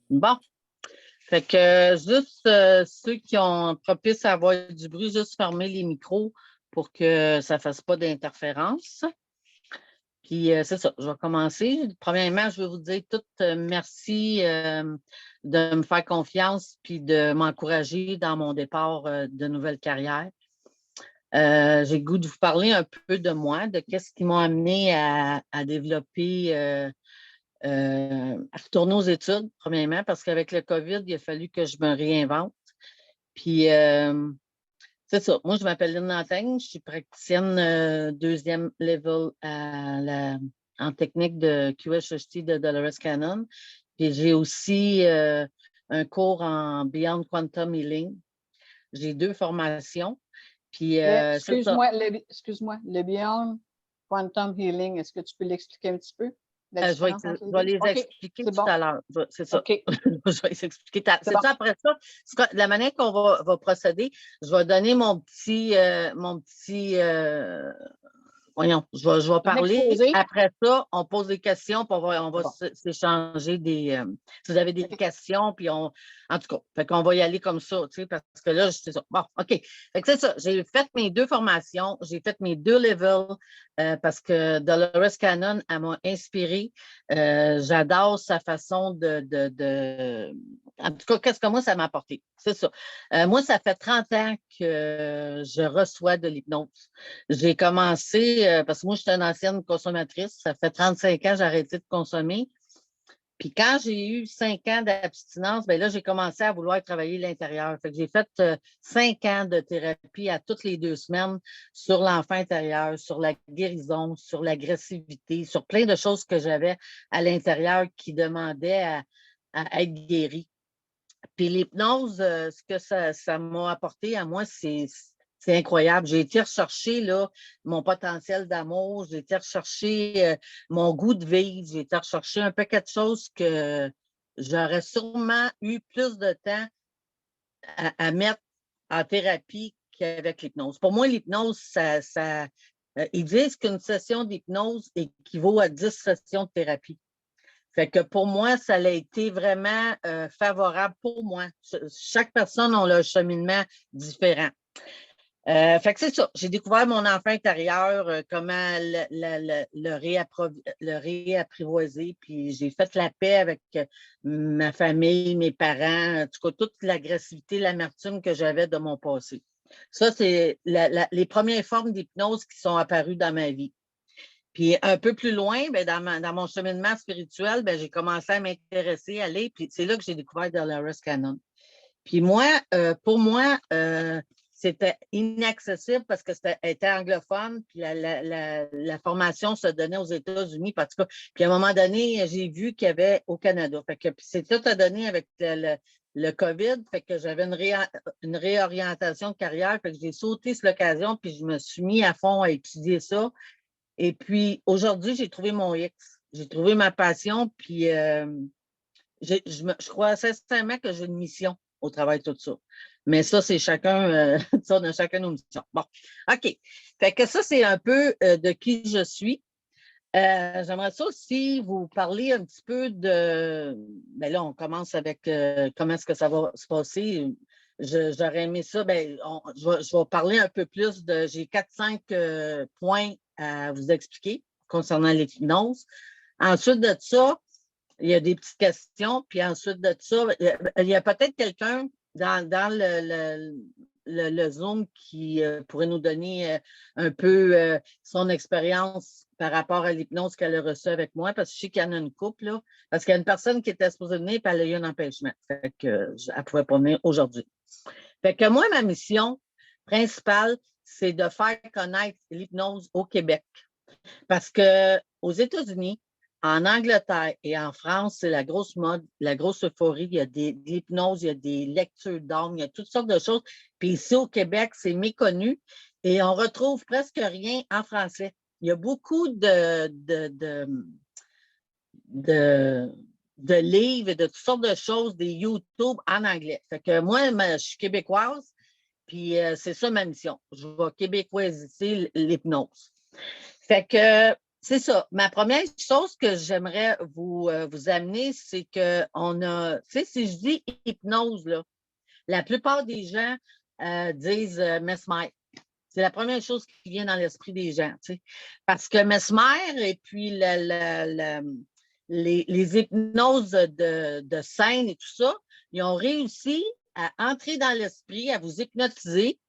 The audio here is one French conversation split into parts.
Bon, fait que juste ceux qui ont propice à avoir du bruit, juste fermer les micros pour que ça ne fasse pas d'interférence. Puis c'est ça, je vais commencer. Premièrement, je vais vous dire tout merci de me faire confiance puis de m'encourager dans mon départ de nouvelle carrière. J'ai le goût de vous parler un peu de moi, de qu'est-ce qui m'a amené à développer, à retourner aux études, premièrement, parce qu'avec le COVID, il a fallu que je me réinvente. Puis, c'est ça. Moi, je m'appelle Lynn Lantaigne. Je suis praticienne deuxième level en technique de QHHT de Dolores Cannon. Puis, j'ai aussi un cours en Beyond Quantum Healing. J'ai 2 formations. Puis, excuse-moi, le Beyond Quantum Healing, est-ce que tu peux l'expliquer un petit peu? Je vais les expliquer tout à l'heure. C'est ça. OK. Je vais les expliquer. C'est ça, après ça, la manière qu'on va procéder, je vais donner mon petit voyons, je vais parler. Après ça, on pose des questions, puis on va s'échanger des. Si vous avez des questions, puis en tout cas, fait qu'on va y aller comme ça, tu sais, parce que là, c'est ça. Bon, OK. Fait que c'est ça. J'ai fait mes 2 formations, j'ai fait mes 2 levels parce que Dolores Cannon, elle m'a inspirée. J'adore sa façon en tout cas, qu'est-ce que moi, ça m'a apporté? C'est ça. Moi, ça fait 30 ans que je reçois de l'hypnose. J'ai commencé, parce que moi, je suis une ancienne consommatrice. Ça fait 35 ans que j'ai arrêté de consommer. Puis quand j'ai eu 5 ans d'abstinence, bien là, j'ai commencé à vouloir travailler l'intérieur. Fait que j'ai fait 5 ans de thérapie à toutes les 2 semaines sur l'enfant intérieur, sur la guérison, sur l'agressivité, sur plein de choses que j'avais à l'intérieur qui demandaient à être guéries. Puis l'hypnose, ce que ça m'a apporté à moi, c'est incroyable. J'ai été rechercher là, mon potentiel d'amour, j'ai été rechercher mon goût de vivre, j'ai été rechercher un paquet de choses que j'aurais sûrement eu plus de temps à mettre en thérapie qu'avec l'hypnose. Pour moi, l'hypnose, ils disent qu'une session d'hypnose équivaut à 10 sessions de thérapie. Fait que pour moi, ça a été vraiment favorable pour moi. Chaque personne a un cheminement différent. Fait que c'est ça. J'ai découvert mon enfant intérieur, comment le réapprivoiser, puis j'ai fait la paix avec ma famille, mes parents, en tout cas, toute l'agressivité, l'amertume que j'avais de mon passé. Ça, c'est les premières formes d'hypnose qui sont apparues dans ma vie. Puis un peu plus loin, bien, dans mon cheminement spirituel, bien, j'ai commencé à m'intéresser, à aller, puis c'est là que j'ai découvert Dolores Cannon. Puis moi, pour moi, c'était inaccessible parce que était anglophone, puis la formation se donnait aux États-Unis, en tout cas. Puis à un moment donné, j'ai vu qu'il y avait au Canada. Fait que c'est tout à donner avec le COVID, fait que j'avais une réorientation de carrière, fait que j'ai sauté cette occasion, puis je me suis mis à fond à étudier ça. Et puis, aujourd'hui, j'ai trouvé mon X. J'ai trouvé ma passion, puis je crois sincèrement que j'ai une mission au travail de tout ça. Mais ça, c'est chacun, ça, on a chacun nos missions. Bon, OK. Fait que ça, c'est un peu de qui je suis. J'aimerais ça aussi vous parler un petit peu de... Ben là, on commence avec comment est-ce que ça va se passer. J'aurais aimé ça. Ben, je vais parler un peu plus de... J'ai 4-5 points à vous expliquer concernant l'hypnose. Ensuite de ça, il y a des petites questions. Puis ensuite de ça, il y a peut-être quelqu'un dans le Zoom qui pourrait nous donner un peu son expérience par rapport à l'hypnose qu'elle a reçue avec moi, parce que je sais qu'il y en a une couple, là, parce qu'il y a une personne qui était supposée venir, puis elle a eu un empêchement. Fait que, elle ne pouvait pas venir aujourd'hui. Fait que moi, ma mission principale, c'est de faire connaître l'hypnose au Québec. Parce qu'aux États-Unis, en Angleterre et en France, c'est la grosse mode, la grosse euphorie. Il y a de l'hypnose, il y a des lectures d'âme, il y a toutes sortes de choses. Puis ici au Québec, c'est méconnu et on retrouve presque rien en français. Il y a beaucoup de livres et de toutes sortes de choses, des YouTube en anglais. Fait que moi, je suis québécoise, puis c'est ça ma mission. Je vais québécoisiser l'hypnose. Fait que c'est ça. Ma première chose que j'aimerais vous amener, c'est qu'on a, tu sais, si je dis hypnose, là, la plupart des gens disent Mesmer. C'est la première chose qui vient dans l'esprit des gens, tu sais. Parce que Mesmer et puis les hypnoses de scène et tout ça, ils ont réussi à entrer dans l'esprit, à vous hypnotiser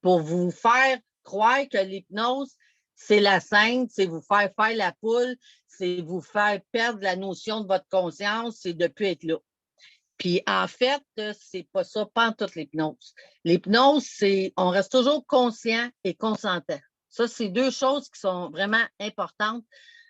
pour vous faire croire que l'hypnose, c'est la scène, c'est vous faire la poule, c'est vous faire perdre la notion de votre conscience, c'est de ne plus être là. Puis en fait, c'est pas ça, pas en toute l'hypnose. L'hypnose, c'est on reste toujours conscient et consentant. Ça, c'est deux choses qui sont vraiment importantes.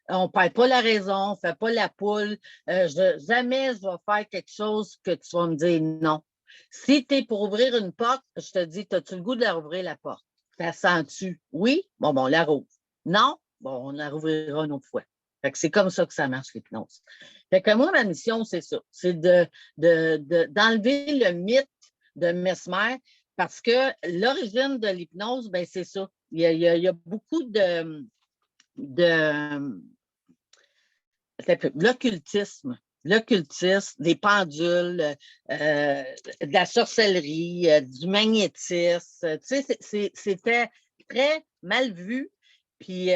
On ne perd pas la raison, on ne fait pas la poule. Jamais je vais faire quelque chose que tu vas me dire non. Si tu es pour ouvrir une porte, je te dis, as-tu le goût de la rouvrir la porte? La sens-tu? Oui? Bon, on la rouvre. Non? Bon, on la rouvrira une autre fois. Fait que c'est comme ça que ça marche, l'hypnose. Fait que moi, ma mission, c'est ça. C'est d'enlever le mythe de Mesmer parce que l'origine de l'hypnose, ben, c'est ça. Il y a beaucoup de l'occultisme. L'occultisme, des pendules, de la sorcellerie, du magnétisme. Tu sais, c'était très mal vu. Puis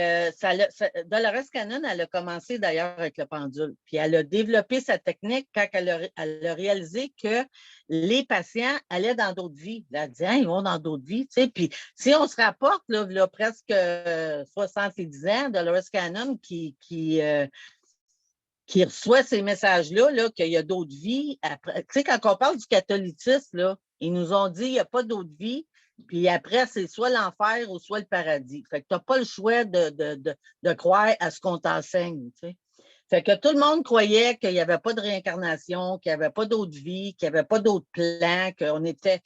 Dolores Cannon, elle a commencé d'ailleurs avec le pendule. Puis elle a développé sa technique quand elle a réalisé que les patients allaient dans d'autres vies. Elle a dit, hein, ils vont dans d'autres vies. Tu sais. Puis si on se rapporte, là presque 70 ans, Dolores Cannon qui reçoit ces messages-là, là, qu'il y a d'autres vies. Après, tu sais, quand on parle du catholicisme, là, ils nous ont dit qu'il n'y a pas d'autre vie. Puis après, c'est soit l'enfer ou soit le paradis. Fait que tu n'as pas le choix de croire à ce qu'on t'enseigne. Tu sais. Fait que tout le monde croyait qu'il n'y avait pas de réincarnation, qu'il n'y avait pas d'autre vie, qu'il n'y avait pas d'autres plans, qu'on était.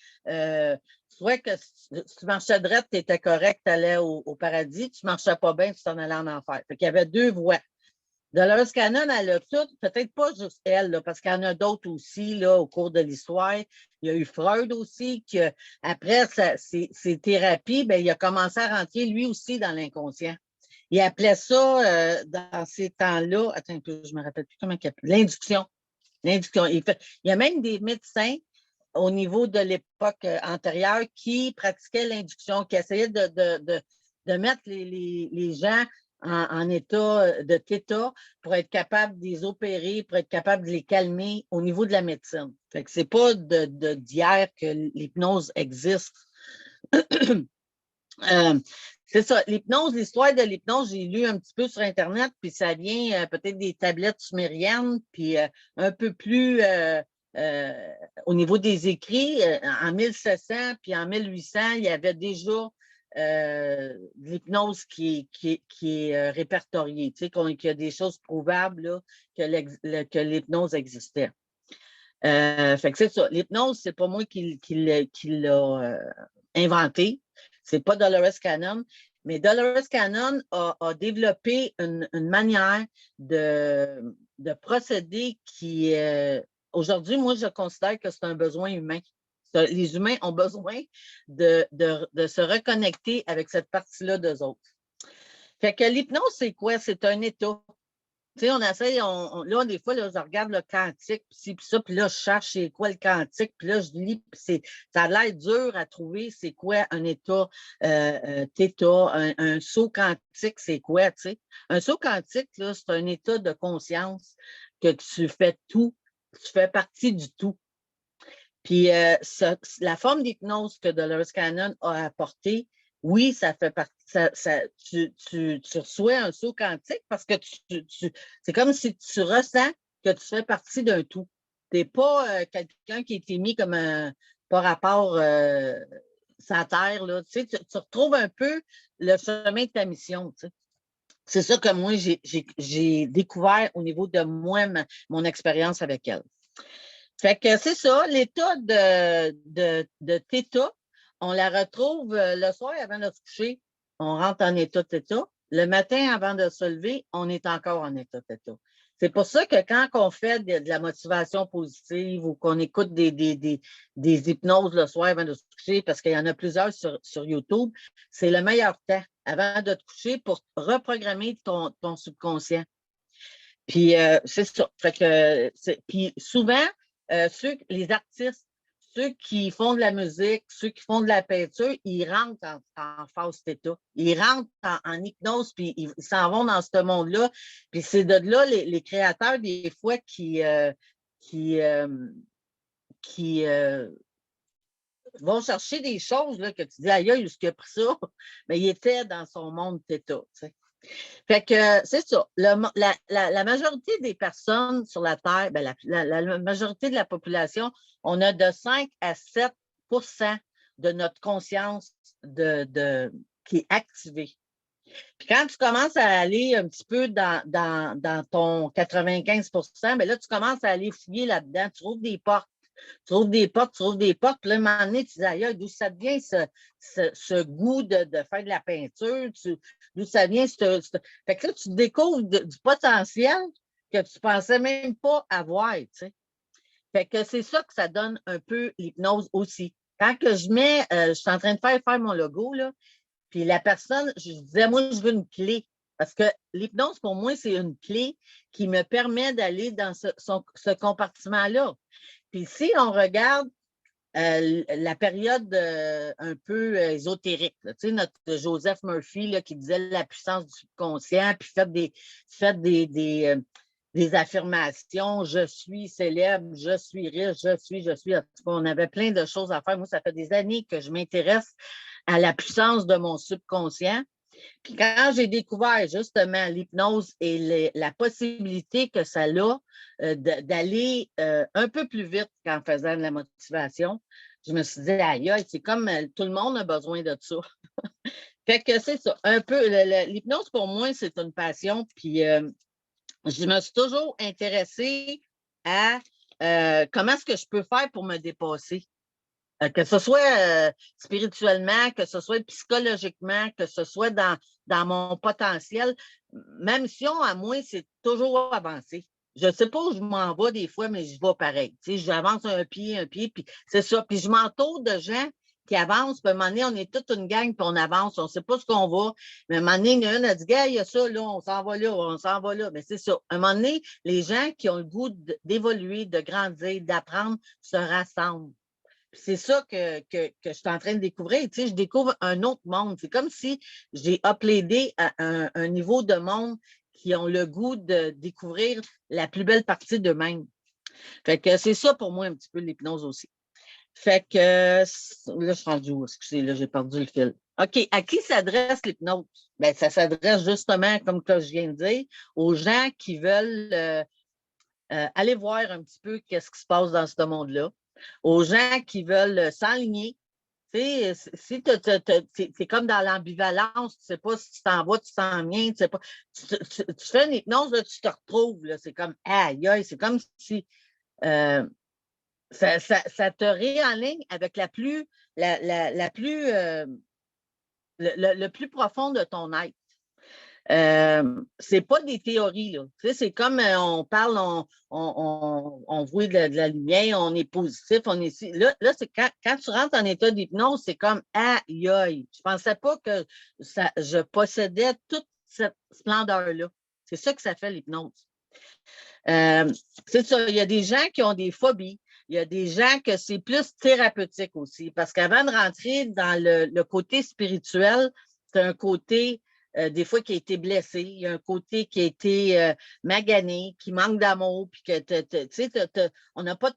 Soit que si tu marchais droit, tu étais correct, tu allais au paradis. Tu ne marchais pas bien, tu t'en allais en enfer. Fait qu'il y avait deux voies. Dolores Cannon, elle a tout, peut-être pas juste elle, là, parce qu'il y en a d'autres aussi là, au cours de l'histoire. Il y a eu Freud aussi, qui, après ses thérapies, ben, il a commencé à rentrer lui aussi dans l'inconscient. Il appelait ça, dans ces temps-là, attends un peu, je ne me rappelle plus comment il appelait, l'induction. L'induction. Il y a même des médecins au niveau de l'époque antérieure qui pratiquaient l'induction, qui essayaient de mettre les gens en état de theta pour être capable de les opérer, pour être capable de les calmer au niveau de la médecine. Fait que c'est pas d'hier que l'hypnose existe. C'est ça, l'hypnose, l'histoire de l'hypnose, j'ai lu un petit peu sur Internet, puis ça vient peut-être des tablettes sumériennes, puis un peu plus au niveau des écrits, en 1700 puis en 1800, il y avait déjà l'hypnose qui est répertoriée, tu sais, qu'il y a des choses prouvables là, que l'hypnose existait. Fait que c'est ça. L'hypnose, c'est pas moi qui l'a inventé. C'est pas Dolores Cannon. Mais Dolores Cannon a développé une manière de procéder qui, aujourd'hui, moi, je considère que c'est un besoin humain. Les humains ont besoin de se reconnecter avec cette partie-là d'eux autres. Fait que l'hypnose, c'est quoi? C'est un état. Tu sais, on essaye, là, des fois, là, je regarde le quantique, puis ça, puis là, je cherche c'est quoi le quantique, puis là, je lis, puis ça a l'air dur à trouver, c'est quoi un état θ, un saut quantique, c'est quoi, tu sais? Un saut quantique, là, c'est un état de conscience que tu fais tout, tu fais partie du tout. Puis la forme d'hypnose que Dolores Cannon a apportée, oui, ça fait partie. Tu reçois un saut quantique parce que c'est comme si tu ressens que tu fais partie d'un tout. Tu n'es pas quelqu'un qui est mis comme un par rapport sa terre. Là. Tu retrouves un peu le chemin de ta mission. Tu sais. C'est ça que moi, j'ai découvert au niveau de moi, mon expérience avec elle. Fait que c'est ça, l'état de θ, on la retrouve le soir avant de se coucher, on rentre en état θ. Le matin avant de se lever, on est encore en état θ. C'est pour ça que quand on fait de la motivation positive ou qu'on écoute des hypnoses le soir avant de se coucher, parce qu'il y en a plusieurs sur YouTube, c'est le meilleur temps avant de te coucher pour reprogrammer ton subconscient. Puis c'est ça. Fait que, puis souvent, les artistes, ceux qui font de la musique, ceux qui font de la peinture, ils rentrent en phase θ. Ils rentrent en hypnose, puis ils s'en vont dans ce monde-là. Puis c'est de là les créateurs, des fois, qui vont chercher des choses là, que tu dis, aïe, où est-ce qu'il a pris ça? Mais il était dans son monde θ. Tu sais. Fait que c'est ça. La majorité des personnes sur la Terre, ben la majorité de la population, on a de 5 à 7 de notre conscience qui est activée. Puis quand tu commences à aller un petit peu dans ton 95 ben là, tu commences à aller fouiller là-dedans. Tu ouvres des portes. Tu ouvres des portes, puis là, à un moment donné, tu dis, aïe, d'où ça vient ce goût de faire de la peinture? D'où ça vient? Fait que là, tu découvres du potentiel que tu ne pensais même pas avoir, tu sais. Fait que c'est ça que ça donne un peu l'hypnose aussi. Quand que je suis en train de faire mon logo, là, puis la personne, je disais, moi, je veux une clé. Parce que l'hypnose, pour moi, c'est une clé qui me permet d'aller dans ce compartiment-là. Puis si on regarde la période un peu ésotérique, là, tu sais, notre Joseph Murphy là, qui disait la puissance du subconscient, puis faites des affirmations, je suis célèbre, je suis riche, je suis. En tout cas, on avait plein de choses à faire. Moi, ça fait des années que je m'intéresse à la puissance de mon subconscient. Puis quand j'ai découvert justement l'hypnose et la possibilité que ça a d'aller un peu plus vite qu'en faisant de la motivation, je me suis dit, aïe, c'est comme tout le monde a besoin de ça. Fait que c'est ça, un peu, l'hypnose pour moi, c'est une passion. Puis je me suis toujours intéressée à comment est-ce que je peux faire pour me dépasser. Que ce soit spirituellement, que ce soit psychologiquement, que ce soit dans mon potentiel, ma mission à moi, c'est toujours avancer. Je ne sais pas où je m'en vais des fois, mais je vais pareil. Tu sais, j'avance un pied, puis c'est ça. Puis je m'entoure de gens qui avancent. Puis à un moment donné, on est toute une gang, puis on avance. On ne sait pas ce qu'on va. Mais à un moment donné, il y en a une, elle dit, gars, il y a ça, là, on s'en va là, on s'en va là. Mais c'est ça. À un moment donné, les gens qui ont le goût d'évoluer, de grandir, d'apprendre, se rassemblent. C'est ça que je suis en train de découvrir. Tu sais, je découvre un autre monde. C'est comme si j'ai uploadé à un niveau de monde qui ont le goût de découvrir la plus belle partie d'eux-mêmes. Fait que c'est ça pour moi un petit peu l'hypnose aussi. Fait que là, je suis rendue où? Excusez, là, j'ai perdu le fil. OK, à qui s'adresse l'hypnose? Bien, ça s'adresse justement, comme que je viens de dire, aux gens qui veulent aller voir un petit peu qu'est-ce qui se passe dans ce monde-là, aux gens qui veulent s'enligner. Tu sais, si c'est comme dans l'ambivalence, tu ne sais pas si tu t'en vas, tu t'en viens, tu sais pas. Tu fais une hypnose, là, tu te retrouves, là, c'est comme aïe, aïe, c'est comme si ça te réaligne avec la plus le plus profond de ton être. C'est pas des théories, là. Tu sais, c'est comme on parle, on voit de la lumière, on est positif, on est ici. Là c'est quand tu rentres en état d'hypnose, c'est comme aïe, aïe. Je pensais pas que je possédais toute cette splendeur-là. C'est ça que ça fait l'hypnose. C'est ça, il y a des gens qui ont des phobies. Il y a des gens que c'est plus thérapeutique aussi. Parce qu'avant de rentrer dans le côté spirituel, c'est un côté des fois qui a été blessé, il y a un côté qui a été magané, qui manque d'amour, puis que tu sais, on n'a pas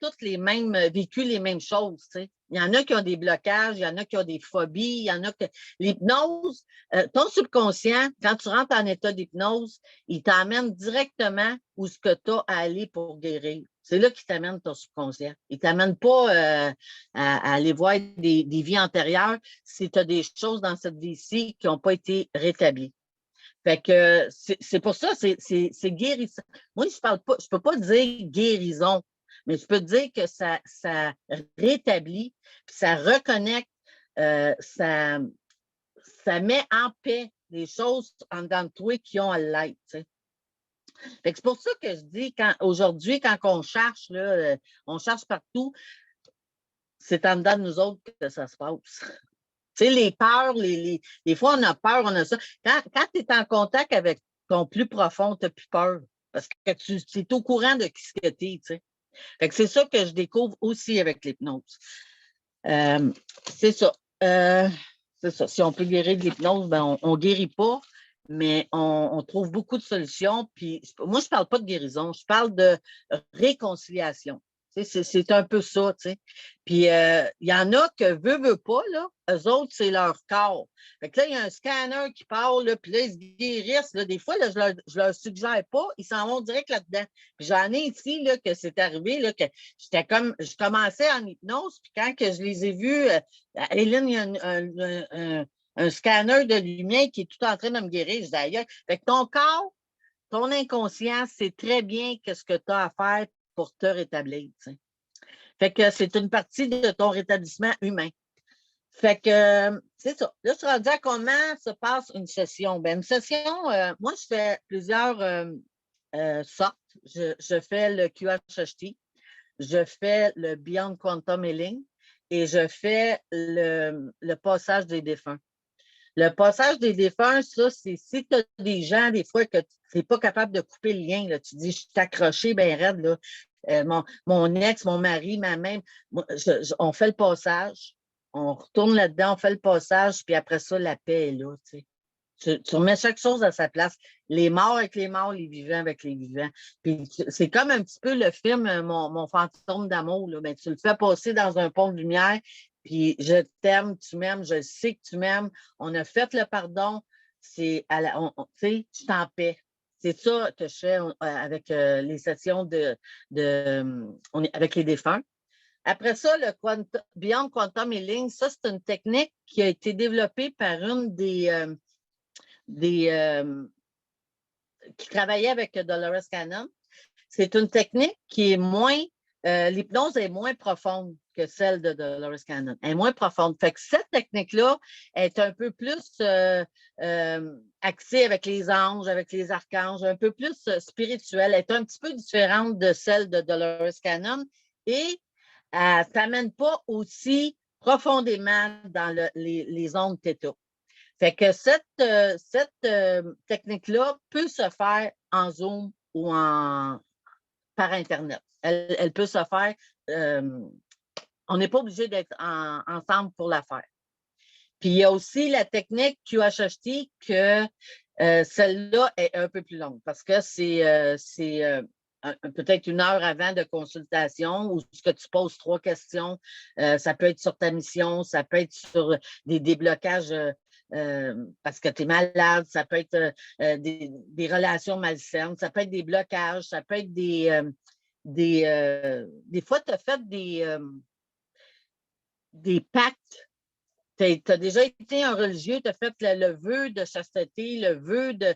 tous les mêmes vécu les mêmes choses. Tu sais. Il y en a qui ont des blocages, il y en a qui ont des phobies, il y en a que l'hypnose, ton subconscient, quand tu rentres en état d'hypnose, il t'emmène directement où ce que tu as à aller pour guérir. C'est là qu'il t'amène ton subconscient. Il ne t'amène pas à aller voir des vies antérieures si tu as des choses dans cette vie-ci qui n'ont pas été rétablies. Fait que c'est pour ça, c'est guérissant. Moi, je ne peux pas dire guérison, mais je peux dire que ça rétablit, puis ça reconnecte, ça met en paix les choses en dedans de toi qui ont à l'être. Tu sais. C'est pour ça que je dis, aujourd'hui, quand on cherche, là, on cherche partout, c'est en dedans de nous autres que ça se passe. Tu sais, les peurs, des fois, on a peur, on a ça. Quand tu es en contact avec ton plus profond, tu n'as plus peur. Parce que tu es au courant de ce que tu es, tu sais. Fait que c'est ça que je découvre aussi avec l'hypnose. C'est ça. C'est ça. Si on peut guérir de l'hypnose, ben on ne guérit pas, mais on trouve beaucoup de solutions. Puis moi, je ne parle pas de guérison, je parle de réconciliation. Tu sais, c'est un peu ça, tu sais. Puis il y en a que veut pas, là, eux autres, c'est leur corps. Fait que là, il y a un scanner qui parle, là, puis là, ils se guérissent. Là. Des fois, là, je leur suggère pas, ils s'en vont direct là-dedans. Puis j'en ai ici, là, que c'est arrivé, là, que je commençais en hypnose, puis quand que je les ai vus, Hélène, il y a un scanner de lumière qui est tout en train de me guérir. Je dis, aïe, fait que ton corps, ton inconscient, c'est très bien ce que tu as à faire pour te rétablir. T'sais. Fait que c'est une partie de ton rétablissement humain. Fait que c'est ça. Là, je suis rendue à comment se passe une session. Ben, une session, moi, je fais plusieurs sortes. Je fais le QHHT, je fais le Beyond Quantum Healing et je fais le passage des défunts. Le passage des défunts, ça, c'est si tu as des gens, des fois, que tu n'es pas capable de couper le lien, là, tu dis, je suis accroché bien raide, là. Mon ex, mon mari, ma mère, on fait le passage, on retourne là-dedans, on fait le passage, puis après ça, la paix est là, tu sais. Tu remets chaque chose à sa place. Les morts avec les morts, les vivants avec les vivants. Puis c'est comme un petit peu le film mon fantôme d'amour. Là. Ben, tu le fais passer dans un pont de lumière, puis je t'aime, tu m'aimes, je sais que tu m'aimes. On a fait le pardon. Tu sais, je t'en paix. C'est ça que je fais avec les sessions avec les défunts. Après ça, le Beyond Quantum Healing, ça, c'est une technique qui a été développée par une qui travaillait avec Dolores Cannon. C'est une technique qui est moins, l'hypnose est moins profonde que celle de Dolores Cannon. Elle est moins profonde. Fait que cette technique-là est un peu plus axée avec les anges, avec les archanges, un peu plus spirituelle. Elle est un petit peu différente de celle de Dolores Cannon et elle ne t'amène pas aussi profondément dans les ondes θ. Fait que cette technique-là peut se faire en Zoom ou par Internet. Elle peut se faire. On n'est pas obligé d'être ensemble pour la faire. Puis il y a aussi la technique QHHT que celle-là est un peu plus longue parce que c'est peut-être 1 heure avant de consultation où ce que tu poses 3 questions. Ça peut être sur ta mission, ça peut être sur des déblocages parce que tu es malade, ça peut être des relations malsaines, ça peut être des blocages, ça peut être des fois, tu as fait des pactes. Tu as déjà été un religieux, tu as fait le vœu de chasteté, le vœu de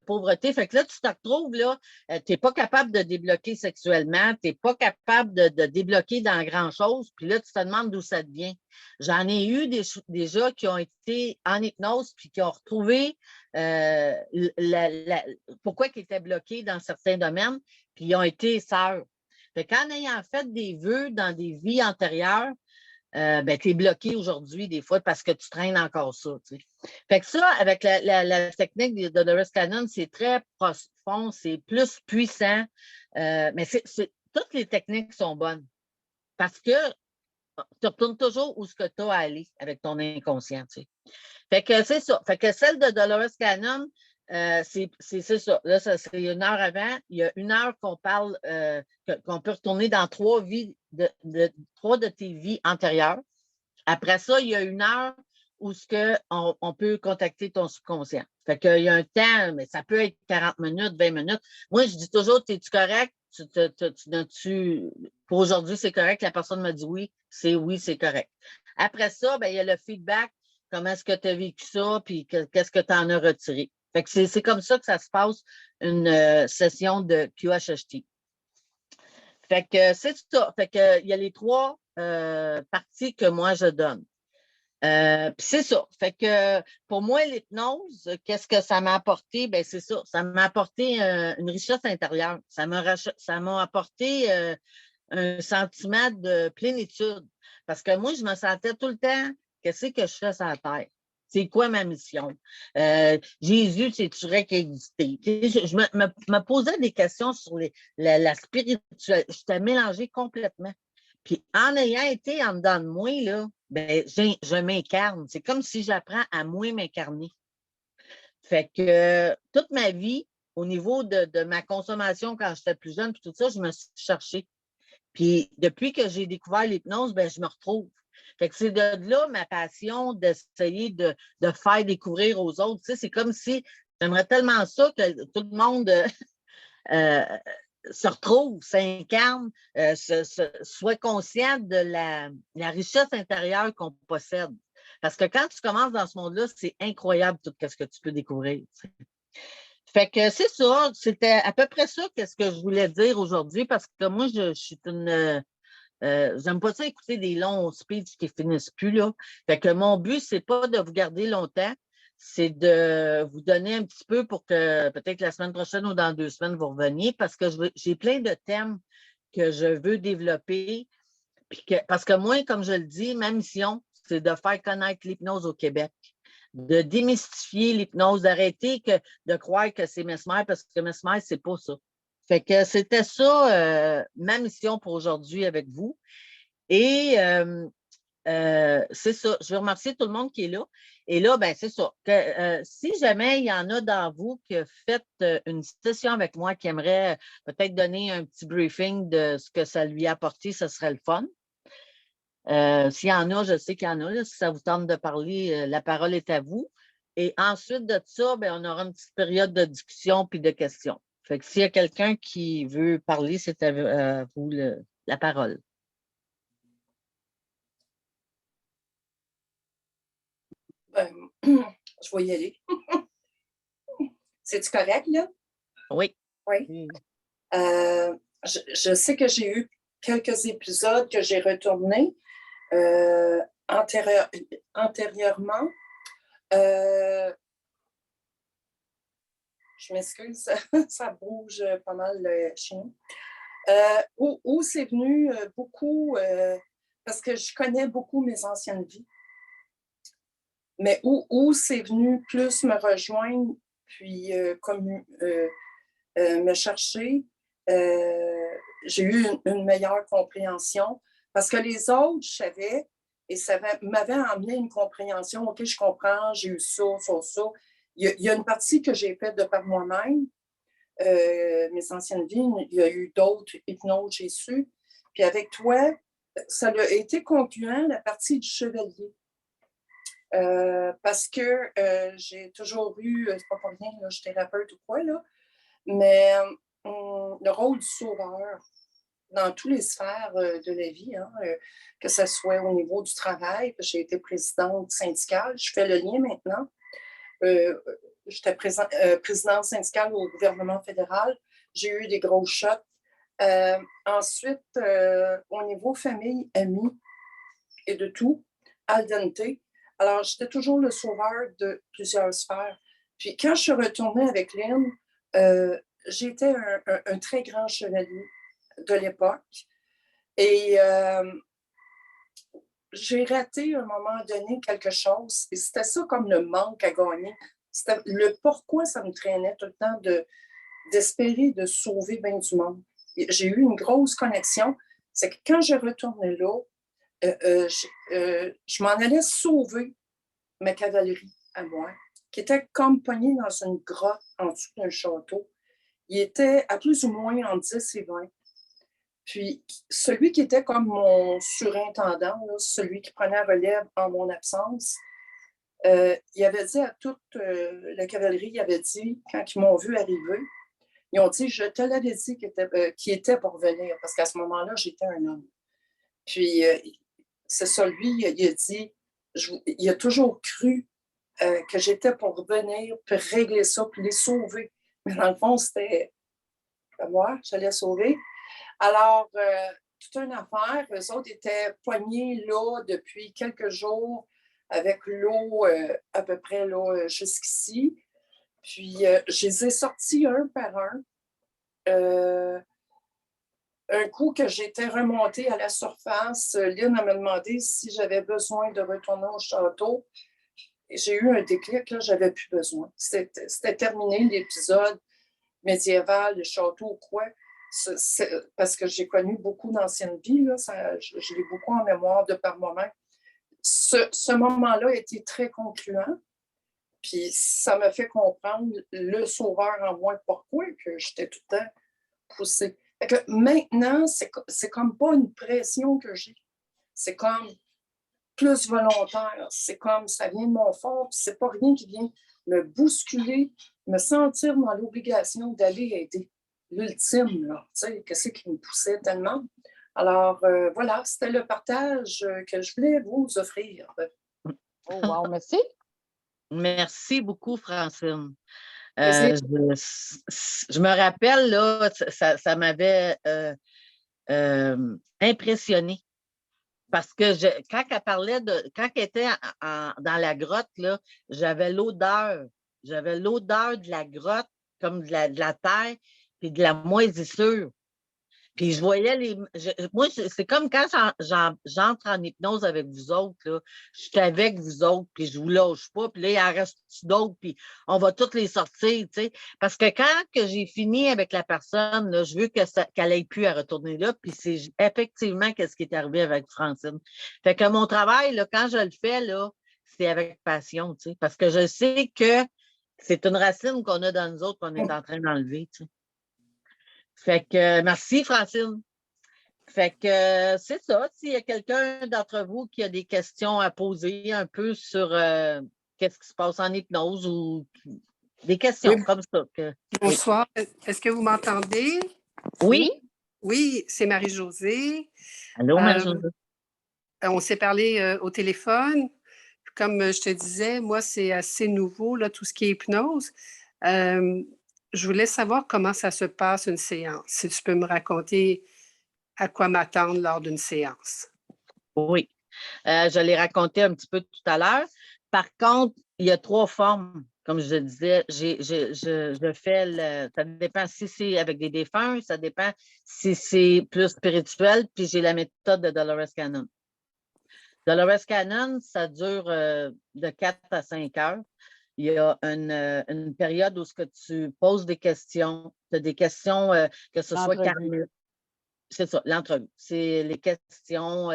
pauvreté. Fait que là, tu te retrouves, là, tu n'es pas capable de débloquer sexuellement, tu n'es pas capable de débloquer dans grand-chose, puis là, tu te demandes d'où ça te vient. J'en ai eu déjà qui ont été en hypnose, puis qui ont retrouvé pourquoi ils étaient bloqués dans certains domaines, puis ils ont été sœurs. Fait qu'en ayant fait des vœux dans des vies antérieures, ben, tu es bloqué aujourd'hui, des fois, parce que tu traînes encore ça. Tu sais. Fait que ça, avec la technique de Dolores Cannon, c'est très profond, c'est plus puissant. Mais toutes les techniques sont bonnes parce que tu retournes toujours où ce que tu as à aller avec ton inconscient. Tu sais. Fait que c'est ça. Fait que celle de Dolores Cannon, c'est ça. Là, c'est 1 heure avant. Il y a 1 heure qu'on parle, qu'on peut retourner dans 3 vies, 3 de tes vies antérieures. Après ça, il y a 1 heure où on peut contacter ton subconscient. Fait qu'il y a un temps, mais ça peut être 40 minutes, 20 minutes. Moi, je dis toujours, es-tu correct? Pour aujourd'hui, c'est correct. La personne m'a dit oui, c'est correct. Après ça, ben, il y a le feedback. Comment est-ce que tu as vécu ça? Puis qu'est-ce que tu en as retiré? Fait que c'est comme ça que ça se passe, une session de QHHT. Fait que c'est ça. Fait que il y a les 3 parties que moi je donne. Puis c'est ça. Fait que pour moi, l'hypnose, qu'est-ce que ça m'a apporté? Ben c'est ça. Ça m'a apporté une richesse intérieure. Ça m'a apporté un sentiment de plénitude. Parce que moi, je me sentais tout le temps, qu'est-ce que je fais sur la terre? C'est quoi ma mission? Jésus, c'est-tu vrai qu'il existait? Je me posais des questions sur la spiritualité. J'étais mélangée complètement. Puis en ayant été en dedans de moi, là, ben, je m'incarne. C'est comme si j'apprends à moi m'incarner. Fait que toute ma vie, au niveau de ma consommation quand j'étais plus jeune, puis tout ça, je me suis cherchée. Puis depuis que j'ai découvert l'hypnose, ben, je me retrouve. Fait que c'est de là ma passion d'essayer de faire découvrir aux autres. Tu sais, c'est comme si j'aimerais tellement ça que tout le monde euh, se retrouve, s'incarne, soit conscient de la richesse intérieure qu'on possède. Parce que quand tu commences dans ce monde-là, c'est incroyable tout ce que tu peux découvrir. Fait que c'est ça, c'était à peu près ça qu'est-ce que je voulais dire aujourd'hui parce que moi, je suis une. J'aime pas ça écouter des longs speeches qui finissent plus, là. Fait que mon but, c'est pas de vous garder longtemps, c'est de vous donner un petit peu pour que peut-être la semaine prochaine ou dans 2 semaines, vous reveniez parce que j'ai plein de thèmes que je veux développer. Parce que moi, comme je le dis, ma mission, c'est de faire connaître l'hypnose au Québec, de démystifier l'hypnose, d'arrêter de croire que c'est Mesmer parce que Mesmer, c'est pas ça. Fait que c'était ça, ma mission pour aujourd'hui avec vous. Et c'est ça. Je veux remercier tout le monde qui est là. Et là, ben, c'est ça. Si jamais il y en a dans vous qui ont fait une session avec moi qui aimerait peut-être donner un petit briefing de ce que ça lui a apporté, ce serait le fun. S'il y en a, je sais qu'il y en a. Là, si ça vous tente de parler, la parole est à vous. Et ensuite de ça, ben, on aura une petite période de discussion puis de questions. Fait que s'il y a quelqu'un qui veut parler, c'est à vous la parole. Ben, je vais y aller. C'est-tu correct, là? Oui. Oui. Je sais que j'ai eu quelques épisodes que j'ai retournés antérieurement. Je m'excuse, ça bouge pas mal le chien. Où c'est venu beaucoup, parce que je connais beaucoup mes anciennes vies, mais où c'est venu plus me rejoindre, puis me chercher, j'ai eu une meilleure compréhension, parce que les autres, je savais, et ça m'avait amené une compréhension. OK, je comprends, j'ai eu ça. Il y a une partie que j'ai faite de par moi-même, mes anciennes vies. Il y a eu d'autres hypnoses, j'ai su. Puis avec toi, ça a été concluant, la partie du chevalier. Parce que j'ai toujours eu, c'est pas pour rien, là, je suis thérapeute ou quoi, là, mais le rôle du sauveur dans toutes les sphères de la vie, hein, que ce soit au niveau du travail, j'ai été présidente syndicale, je fais le lien maintenant. J'étais présidente syndicale au gouvernement fédéral, j'ai eu des gros chocs. Ensuite, au niveau famille, amis et de tout, al dente. Alors, j'étais toujours le sauveur de plusieurs sphères. Puis quand je suis retournée avec Lynn, j'étais un très grand chevalier de l'époque. Et j'ai raté à un moment donné quelque chose. Et c'était ça comme le manque à gagner. C'était le pourquoi ça me traînait tout le temps d'espérer de sauver bien du monde. J'ai eu une grosse connexion. C'est que quand je retournais là, je m'en allais sauver ma cavalerie à moi, qui était comme pognée dans une grotte en dessous d'un château. Il était à plus ou moins entre 10 et 20. Puis, celui qui était comme mon surintendant, là, celui qui prenait la relève en mon absence, il avait dit à toute la cavalerie, il avait dit, quand ils m'ont vu arriver, ils ont dit, je te l'avais dit qu'il était pour venir, parce qu'à ce moment-là, j'étais un homme. Puis, c'est ça, lui, il a dit, il a toujours cru que j'étais pour venir, puis régler ça, puis les sauver. Mais dans le fond, c'était moi, j'allais sauver. Alors, toute une affaire, eux autres étaient poignés là depuis quelques jours avec l'eau à peu près là, jusqu'ici. Puis, je les ai sortis un par un. Un coup que j'étais remontée à la surface, Lynn m'a demandé si j'avais besoin de retourner au château. J'ai eu un déclic, là, j'avais plus besoin. C'était terminé l'épisode médiéval, le château, quoi. Parce que j'ai connu beaucoup d'anciennes vies, là, je l'ai beaucoup en mémoire de par moi-même. Ce moment-là a été très concluant. Puis ça m'a fait comprendre le sauveur en moi, pourquoi que j'étais tout le temps poussée. Fait que maintenant, c'est comme pas une pression que j'ai. C'est comme plus volontaire. C'est comme ça vient de mon fond, puis c'est pas rien qui vient me bousculer, me sentir dans l'obligation d'aller aider. L'ultime, là, tu sais, qu'est-ce qui me poussait tellement. Alors, voilà, c'était le partage que je voulais vous offrir. Oh, wow, merci. Merci beaucoup, Francine. Je me rappelle, là, ça m'avait impressionnée. Parce que quand elle parlait quand elle était dans la grotte, là, j'avais l'odeur. J'avais l'odeur de la grotte, comme de la terre, puis de la moisissure. Puis je voyais moi, c'est comme quand j'entre en hypnose avec vous autres, là. Je suis avec vous autres, puis je vous lâche pas, puis là, il en reste d'autres, puis on va toutes les sortir, tu sais. Parce que quand que j'ai fini avec la personne, là, je veux qu'elle ait pu à retourner là, puis c'est effectivement ce qui est arrivé avec Francine. Fait que mon travail, là, quand je le fais, là, c'est avec passion, tu sais, parce que je sais que c'est une racine qu'on a dans nous autres qu'on est en train d'enlever, tu sais. Fait que merci, Francine. Fait que c'est ça. S'il y a quelqu'un d'entre vous qui a des questions à poser un peu sur qu'est-ce qui se passe en hypnose ou des questions comme ça. Bonsoir. Oui. Est-ce que vous m'entendez? Oui. Oui, c'est Marie-Josée. Allô, Marie-Josée. On s'est parlé au téléphone. Comme je te disais, moi, c'est assez nouveau, là, tout ce qui est hypnose. Je voulais savoir comment ça se passe une séance. Si tu peux me raconter à quoi m'attendre lors d'une séance. Oui. Je l'ai raconté un petit peu tout à l'heure. Par contre, il y a 3 formes. Comme je disais, je fais ça dépend si c'est avec des défunts, ça dépend si c'est plus spirituel, puis j'ai la méthode de Dolores Cannon. Dolores Cannon, ça dure de 4 à 5 heures. Il y a une période où tu poses des questions. Tu as des questions, que ce soit karmique. C'est ça, l'entrevue. C'est les questions,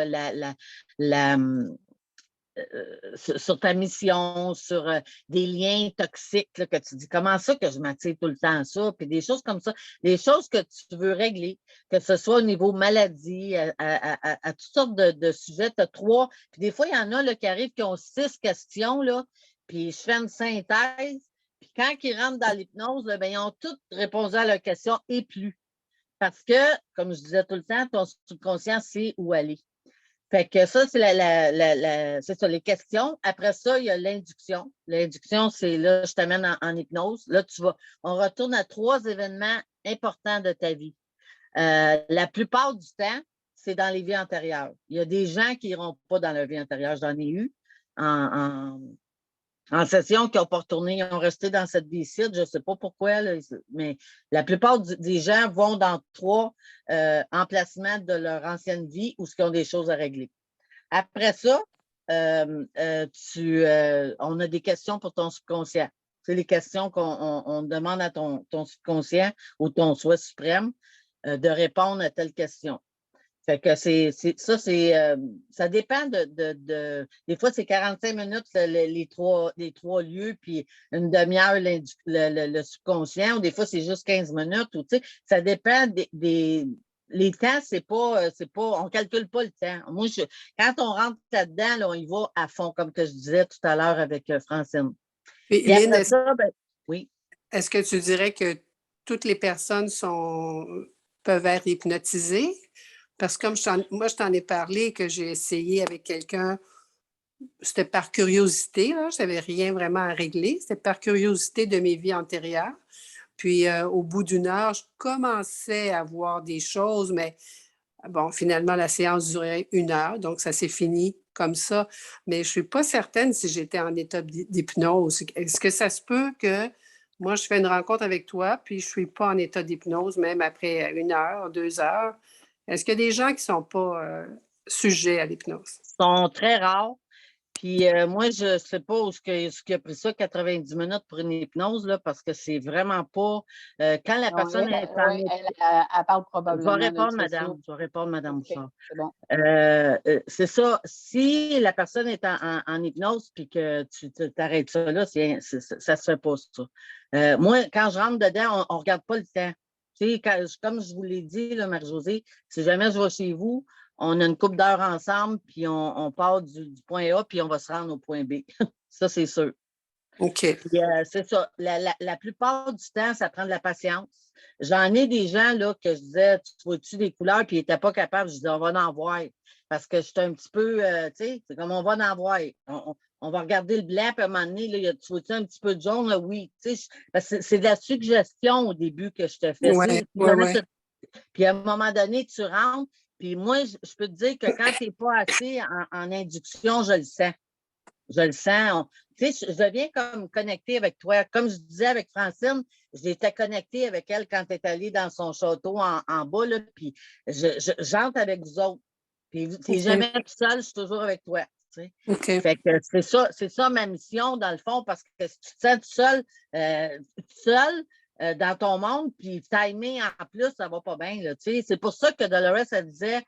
sur ta mission, sur des liens toxiques là, que tu dis, comment ça que je m'attire tout le temps à ça, puis des choses comme ça, des choses que tu veux régler, que ce soit au niveau maladie, à toutes sortes de sujets. Tu as 3, puis des fois, il y en a là, qui arrivent qui ont 6 questions, là, puis je fais une synthèse, puis quand ils rentrent dans l'hypnose, là, ben, ils ont toutes répondu à leurs questions et plus. Parce que, comme je disais tout le temps, ton subconscient sait où aller. Fait que ça, c'est c'est ça, les questions. Après ça, il y a l'induction. L'induction, c'est là, je t'amène en hypnose. Là, on retourne à 3 événements importants de ta vie. La plupart du temps, c'est dans les vies antérieures. Il y a des gens qui n'iront pas dans leur vie antérieure. J'en ai eu en session qui n'ont pas retourné, ils ont resté dans cette vie-ci. Je ne sais pas pourquoi, là, mais la plupart des gens vont dans 3 emplacements de leur ancienne vie où ils ont des choses à régler. Après ça, on a des questions pour ton subconscient. C'est les questions qu'on demande à ton subconscient ou ton soi suprême de répondre à telle question. Fait que ça dépend des fois, c'est 45 minutes les trois lieux, puis une demi-heure le subconscient, ou des fois, c'est juste 15 minutes, ou tu sais, ça dépend les temps, on calcule pas le temps. Moi, quand on rentre là-dedans, là, on y va à fond, comme que je disais tout à l'heure avec Francine. Et Lynn, oui. Est-ce que tu dirais que toutes les personnes peuvent être hypnotisées? Parce que moi, je t'en ai parlé, que j'ai essayé avec quelqu'un, c'était par curiosité, là, je n'avais rien vraiment à régler, c'était par curiosité de mes vies antérieures. Puis au bout d'1 heure, je commençais à voir des choses, mais Bon, finalement, la séance durait 1 heure, donc ça s'est fini comme ça. Mais je ne suis pas certaine si j'étais en état d'hypnose. Est-ce que ça se peut que moi, je fais une rencontre avec toi, puis je ne suis pas en état d'hypnose, même après 1 heure, 2 heures? Est-ce qu'il y a des gens qui ne sont pas sujets à l'hypnose? Ils sont très rares. Puis moi, je ne sais pas ce qui a pris ça, 90 minutes pour une hypnose, là, parce que c'est vraiment pas. Quand la Non, personne est en oui, elle parle Je vais probablement répondre, de ça. madame. Je vais répondre, madame OK, Bouchard. c'est bon. C'est ça. Si la personne est en hypnose puis que tu t'arrêtes ça là, ça ne se fait pas, ça. Moi, quand je rentre dedans, on ne regarde pas le temps. Tu sais, comme je vous l'ai dit, là, Marie-Josée, si jamais je vais chez vous, on a une couple d'heures ensemble, puis on part du point A, puis on va se rendre au point B. Ça, c'est sûr. OK. Puis, c'est ça. La plupart du temps, ça prend de la patience. J'en ai des gens là, que je disais, tu vois-tu des couleurs, puis ils n'étaient pas capables. Je disais, on va en voir. Parce que j'étais un petit peu, tu sais, c'est comme on va en voir. On va regarder le blanc, puis à un moment donné, là, tu vois-tu un petit peu de jaune? Là? Oui. Tu sais, parce que c'est de la suggestion au début que je te fais. Ouais, ouais. Puis à un moment donné, tu rentres, puis moi, je peux te dire que quand tu n'es pas assez en induction, je le sens. Je le sens. Tu sais, je deviens comme connectée avec toi. Comme je disais avec Francine, j'étais connectée avec elle quand elle est allée dans son château en bas, là, puis j'entre avec vous autres. Puis tu n'es jamais tout seul, je suis toujours avec toi. Tu sais. OK. Fait que c'est ça ma mission, dans le fond, parce que si tu te sens tout seul dans ton monde, puis timé en plus, ça va pas bien. Là, tu sais. C'est pour ça que Dolores, elle disait,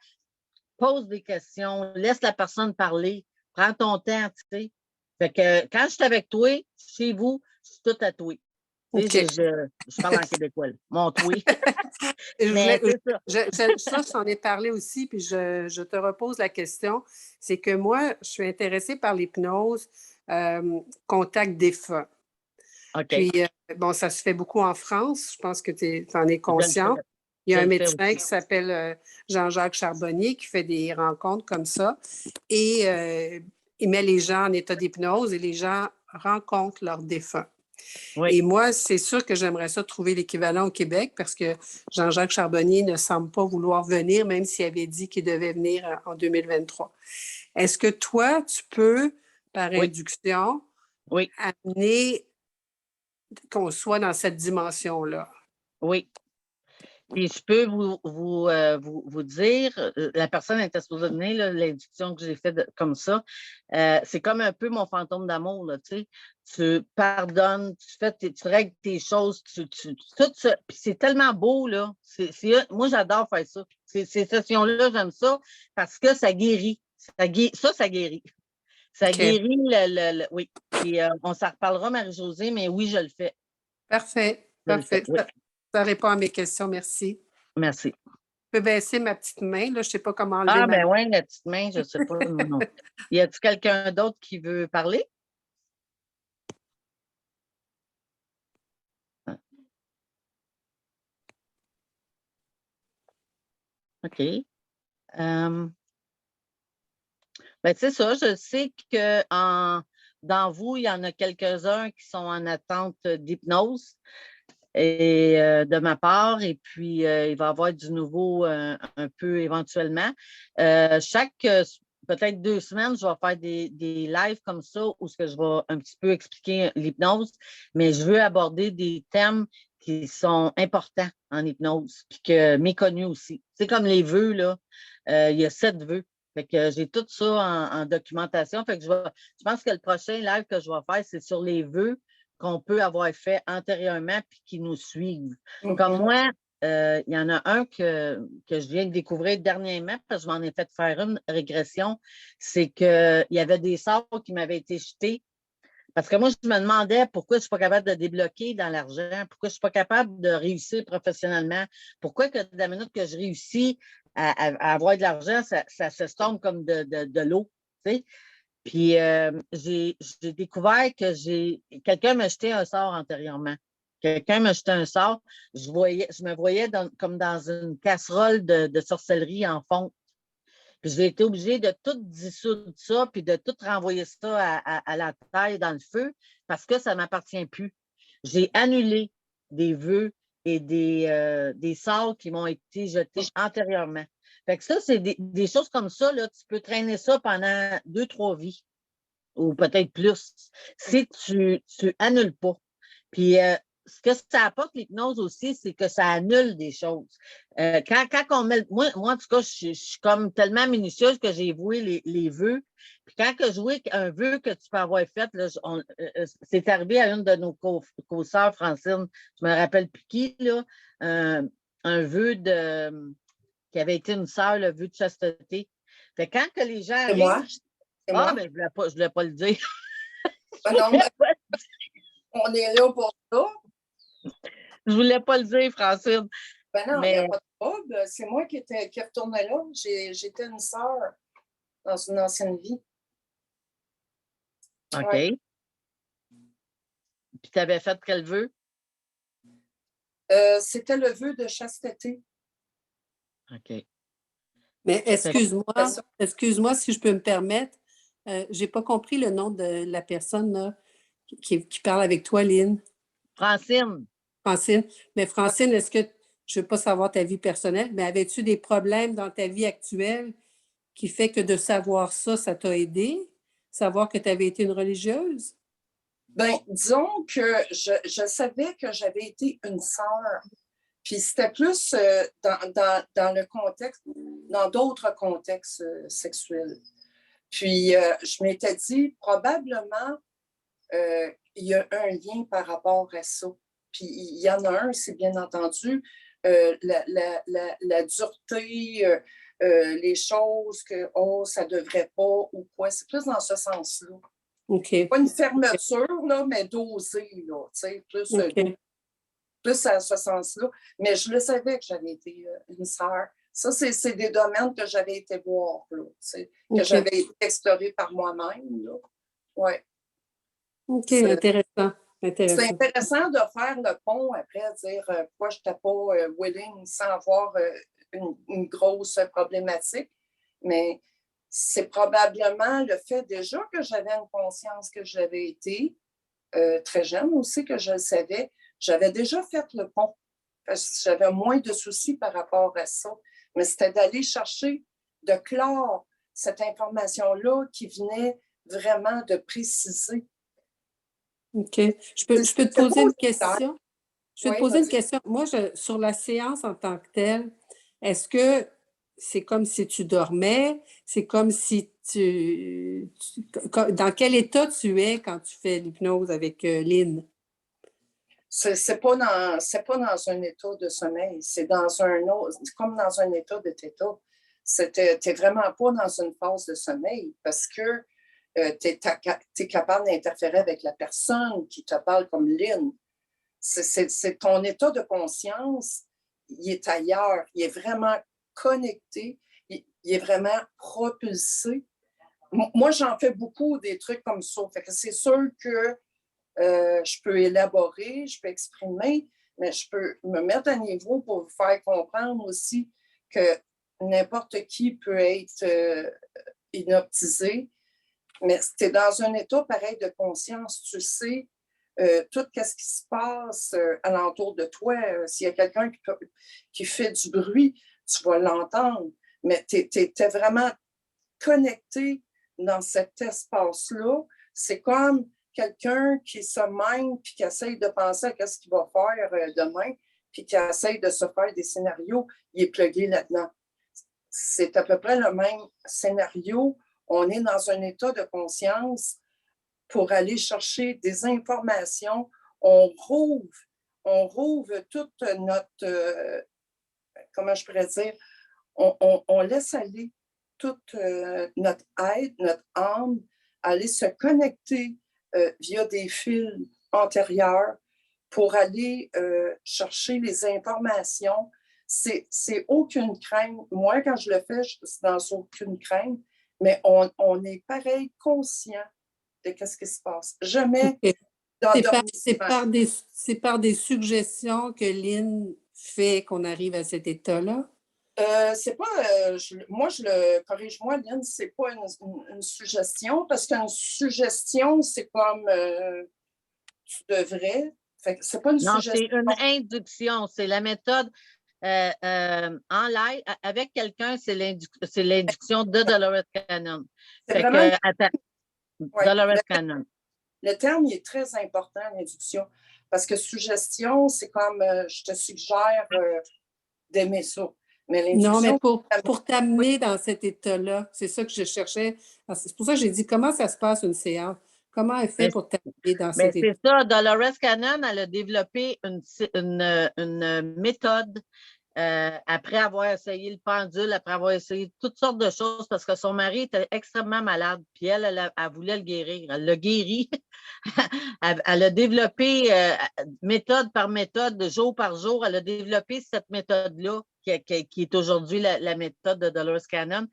pose des questions, laisse la personne parler, prends ton temps, tu sais. Fait que quand je suis avec toi, chez vous, je suis tout à toi. Tu sais, OK. je parle en québécois, là. Mon toi. Je Mais voulais, c'est ça. ça, je t'en ai parlé aussi, puis je te repose la question. C'est que moi, je suis intéressée par l'hypnose contact défunt. OK. Puis, bon, ça se fait beaucoup en France. Je pense que tu en es Je le conscient. fais. Il y a Je un le fais médecin aussi. qui s'appelle Jean-Jacques Charbonnier qui fait des rencontres comme ça. Et il met les gens en état d'hypnose et les gens rencontrent leurs défunts. Oui. Et moi, c'est sûr que j'aimerais ça trouver l'équivalent au Québec parce que Jean-Jacques Charbonnier ne semble pas vouloir venir, même s'il avait dit qu'il devait venir en 2023. Est-ce que toi, tu peux, par Oui. induction, Oui. amener qu'on soit dans cette dimension-là? Oui. Puis je peux vous dire, la personne était supposée venir, l'induction que j'ai faite comme ça, c'est comme un peu mon fantôme d'amour, là, tu sais. Tu pardonnes, tu règles tes choses, tout ça. Puis c'est tellement beau, là. Moi, j'adore faire ça. Ces sessions-là, j'aime ça parce que ça guérit. Ça guérit. Ça OK. guérit oui. Puis on s'en reparlera, Marie-Josée, mais oui, je le fais. Parfait. Je le fais, Parfait. oui. Ça répond à mes questions. Merci. Merci. Je peux baisser ma petite main. Là, je ne sais pas comment enlever Ah, ma ben main. oui, la petite main, je ne sais pas. Non. Y a-t-il quelqu'un d'autre qui veut parler? OK. Ben, c'est ça, je sais que dans vous, il y en a quelques-uns qui sont en attente d'hypnose et de ma part, et puis il va y avoir du nouveau un peu éventuellement. Peut-être 2 semaines, je vais faire des lives comme ça où je vais un petit peu expliquer l'hypnose, mais je veux aborder des thèmes qui sont importants en hypnose, puis que méconnus aussi. C'est comme les vœux, là. Il y a 7 vœux. Fait que j'ai tout ça en documentation. Fait que je pense que le prochain live que je vais faire, c'est sur les vœux qu'on peut avoir fait antérieurement puis qui nous suivent. Comme moi, il y en a un que je viens de découvrir dernièrement parce que je m'en ai fait faire une régression. C'est qu'il y avait des sorts qui m'avaient été jetés. Parce que moi, je me demandais pourquoi je ne suis pas capable de débloquer dans l'argent, pourquoi je ne suis pas capable de réussir professionnellement, pourquoi que de la minute que je réussis à avoir de l'argent, ça s'estompe comme de l'eau. Tu sais? Puis j'ai découvert que quelqu'un m'a jeté un sort antérieurement. Quelqu'un m'a jeté un sort. Je me voyais comme dans une casserole de sorcellerie en fonte. Puis j'ai été obligée de tout dissoudre ça, puis de tout renvoyer ça à la terre dans le feu, parce que ça ne m'appartient plus. J'ai annulé des vœux et des sorts qui m'ont été jetés antérieurement. Fait que ça, c'est des choses comme ça, là, tu peux traîner ça pendant 2-3 vies, ou peut-être plus, si tu annules pas. Puis, ce que ça apporte, l'hypnose aussi, c'est que ça annule des choses. Quand on met... Moi, en tout cas, je suis comme tellement minutieuse que j'ai voué les vœux. Puis quand que je vois un vœu que tu peux avoir fait, là, c'est arrivé à une de nos co-sœurs, Francine, je me rappelle plus qui, là, un vœu qui avait été une sœur, le vœu de chasteté. Fait quand que les gens C'est moi. C'est moi. mais je voulais pas le dire. Ben non, mais on est là pour ça. Je voulais pas le dire, Francine. Ben non, il mais... n'y a pas de trouble. C'est moi qui retournais là. J'étais une sœur dans une ancienne vie. OK. Ouais. Puis tu avais fait quel vœu? C'était le vœu de chasteté. OK. Mais excuse-moi si je peux me permettre. Je n'ai pas compris le nom de la personne là, qui parle avec toi, Lynn. Francine. Francine. Mais Francine, est-ce que, je ne veux pas savoir ta vie personnelle, mais avais-tu des problèmes dans ta vie actuelle qui fait que de savoir ça t'a aidé? Savoir que tu avais été une religieuse? Bien, disons que je savais que j'avais été une sœur. Puis c'était plus dans le contexte, dans d'autres contextes sexuels. Puis je m'étais dit, probablement, il y a un lien par rapport à ça. Puis il y en a un, c'est bien entendu, la dureté, les choses que, oh, ça ne devrait pas ou quoi. C'est plus dans ce sens-là. OK. Pas une fermeture, là, mais dosée, là, tu sais, plus à ce sens-là. Mais je le savais que j'avais été une sœur. Ça, c'est des domaines que j'avais été voir, là, tu sais, que j'avais exploré par moi-même, là. Ouais. OK, intéressant. C'est intéressant de faire le pont après, dire pourquoi je n'étais pas willing sans avoir une grosse problématique. Mais c'est probablement le fait déjà que j'avais une conscience que j'avais été très jeune aussi, que je le savais. J'avais déjà fait le pont parce que j'avais moins de soucis par rapport à ça. Mais c'était d'aller chercher, de clore cette information-là qui venait vraiment de préciser. OK. Je peux te poser une question? Je vais te poser une question. Moi, sur la séance en tant que telle, est-ce que c'est comme si tu dormais? C'est comme si dans quel état tu es quand tu fais l'hypnose avec Lynn? C'est pas dans un état de sommeil, c'est dans un autre, comme dans un état de theta. Tu n'es vraiment pas dans une phase de sommeil parce que tu es capable d'interférer avec la personne qui te parle comme Lynn. C'est ton état de conscience, il est ailleurs, il est vraiment connecté, il est vraiment propulsé. Moi, j'en fais beaucoup des trucs comme ça. Fait que c'est sûr que je peux élaborer, je peux exprimer, mais je peux me mettre à niveau pour vous faire comprendre aussi que n'importe qui peut être hypnotisé. Mais tu es dans un état pareil de conscience, tu sais tout ce qui se passe alentour de toi. S'il y a quelqu'un qui fait du bruit, tu vas l'entendre. Mais tu es vraiment connecté dans cet espace-là. C'est comme quelqu'un qui se mène puis qui essaye de penser à ce qu'il va faire demain puis qui essaye de se faire des scénarios. Il est plugué là-dedans. C'est à peu près le même scénario. On est dans un état de conscience pour aller chercher des informations. On rouvre toute notre, comment je pourrais dire, on laisse aller toute notre être, notre âme, aller se connecter via des fils antérieurs pour aller chercher les informations. C'est aucune crainte. Moi, quand je le fais, c'est dans aucune crainte, mais on est pareil conscient de ce qui se passe. Jamais C'est par des suggestions que Lynn fait qu'on arrive à cet état-là? C'est pas, corrige-moi, Lynn, c'est pas une suggestion, parce qu'une suggestion, c'est comme tu devrais. C'est pas une Non, suggestion. c'est une induction. C'est la méthode en live. Avec quelqu'un, c'est l'induction de Dolores Cannon. C'est vraiment... Dolores Cannon. Le terme il est très important, l'induction, parce que suggestion, c'est comme je te suggère d'aimer ça. Mais non, mais pour t'amener dans cet état-là, c'est ça que je cherchais. C'est pour ça que j'ai dit comment ça se passe une séance? Comment elle fait pour t'amener dans cet état? C'est ça, Dolores Cannon, elle a développé une méthode après avoir essayé le pendule, après avoir essayé toutes sortes de choses, parce que son mari était extrêmement malade, puis elle voulait le guérir. Elle l'a guéri. Elle a développé méthode par méthode, jour par jour, elle a développé cette méthode-là, qui est aujourd'hui la méthode de Dolores Cannon,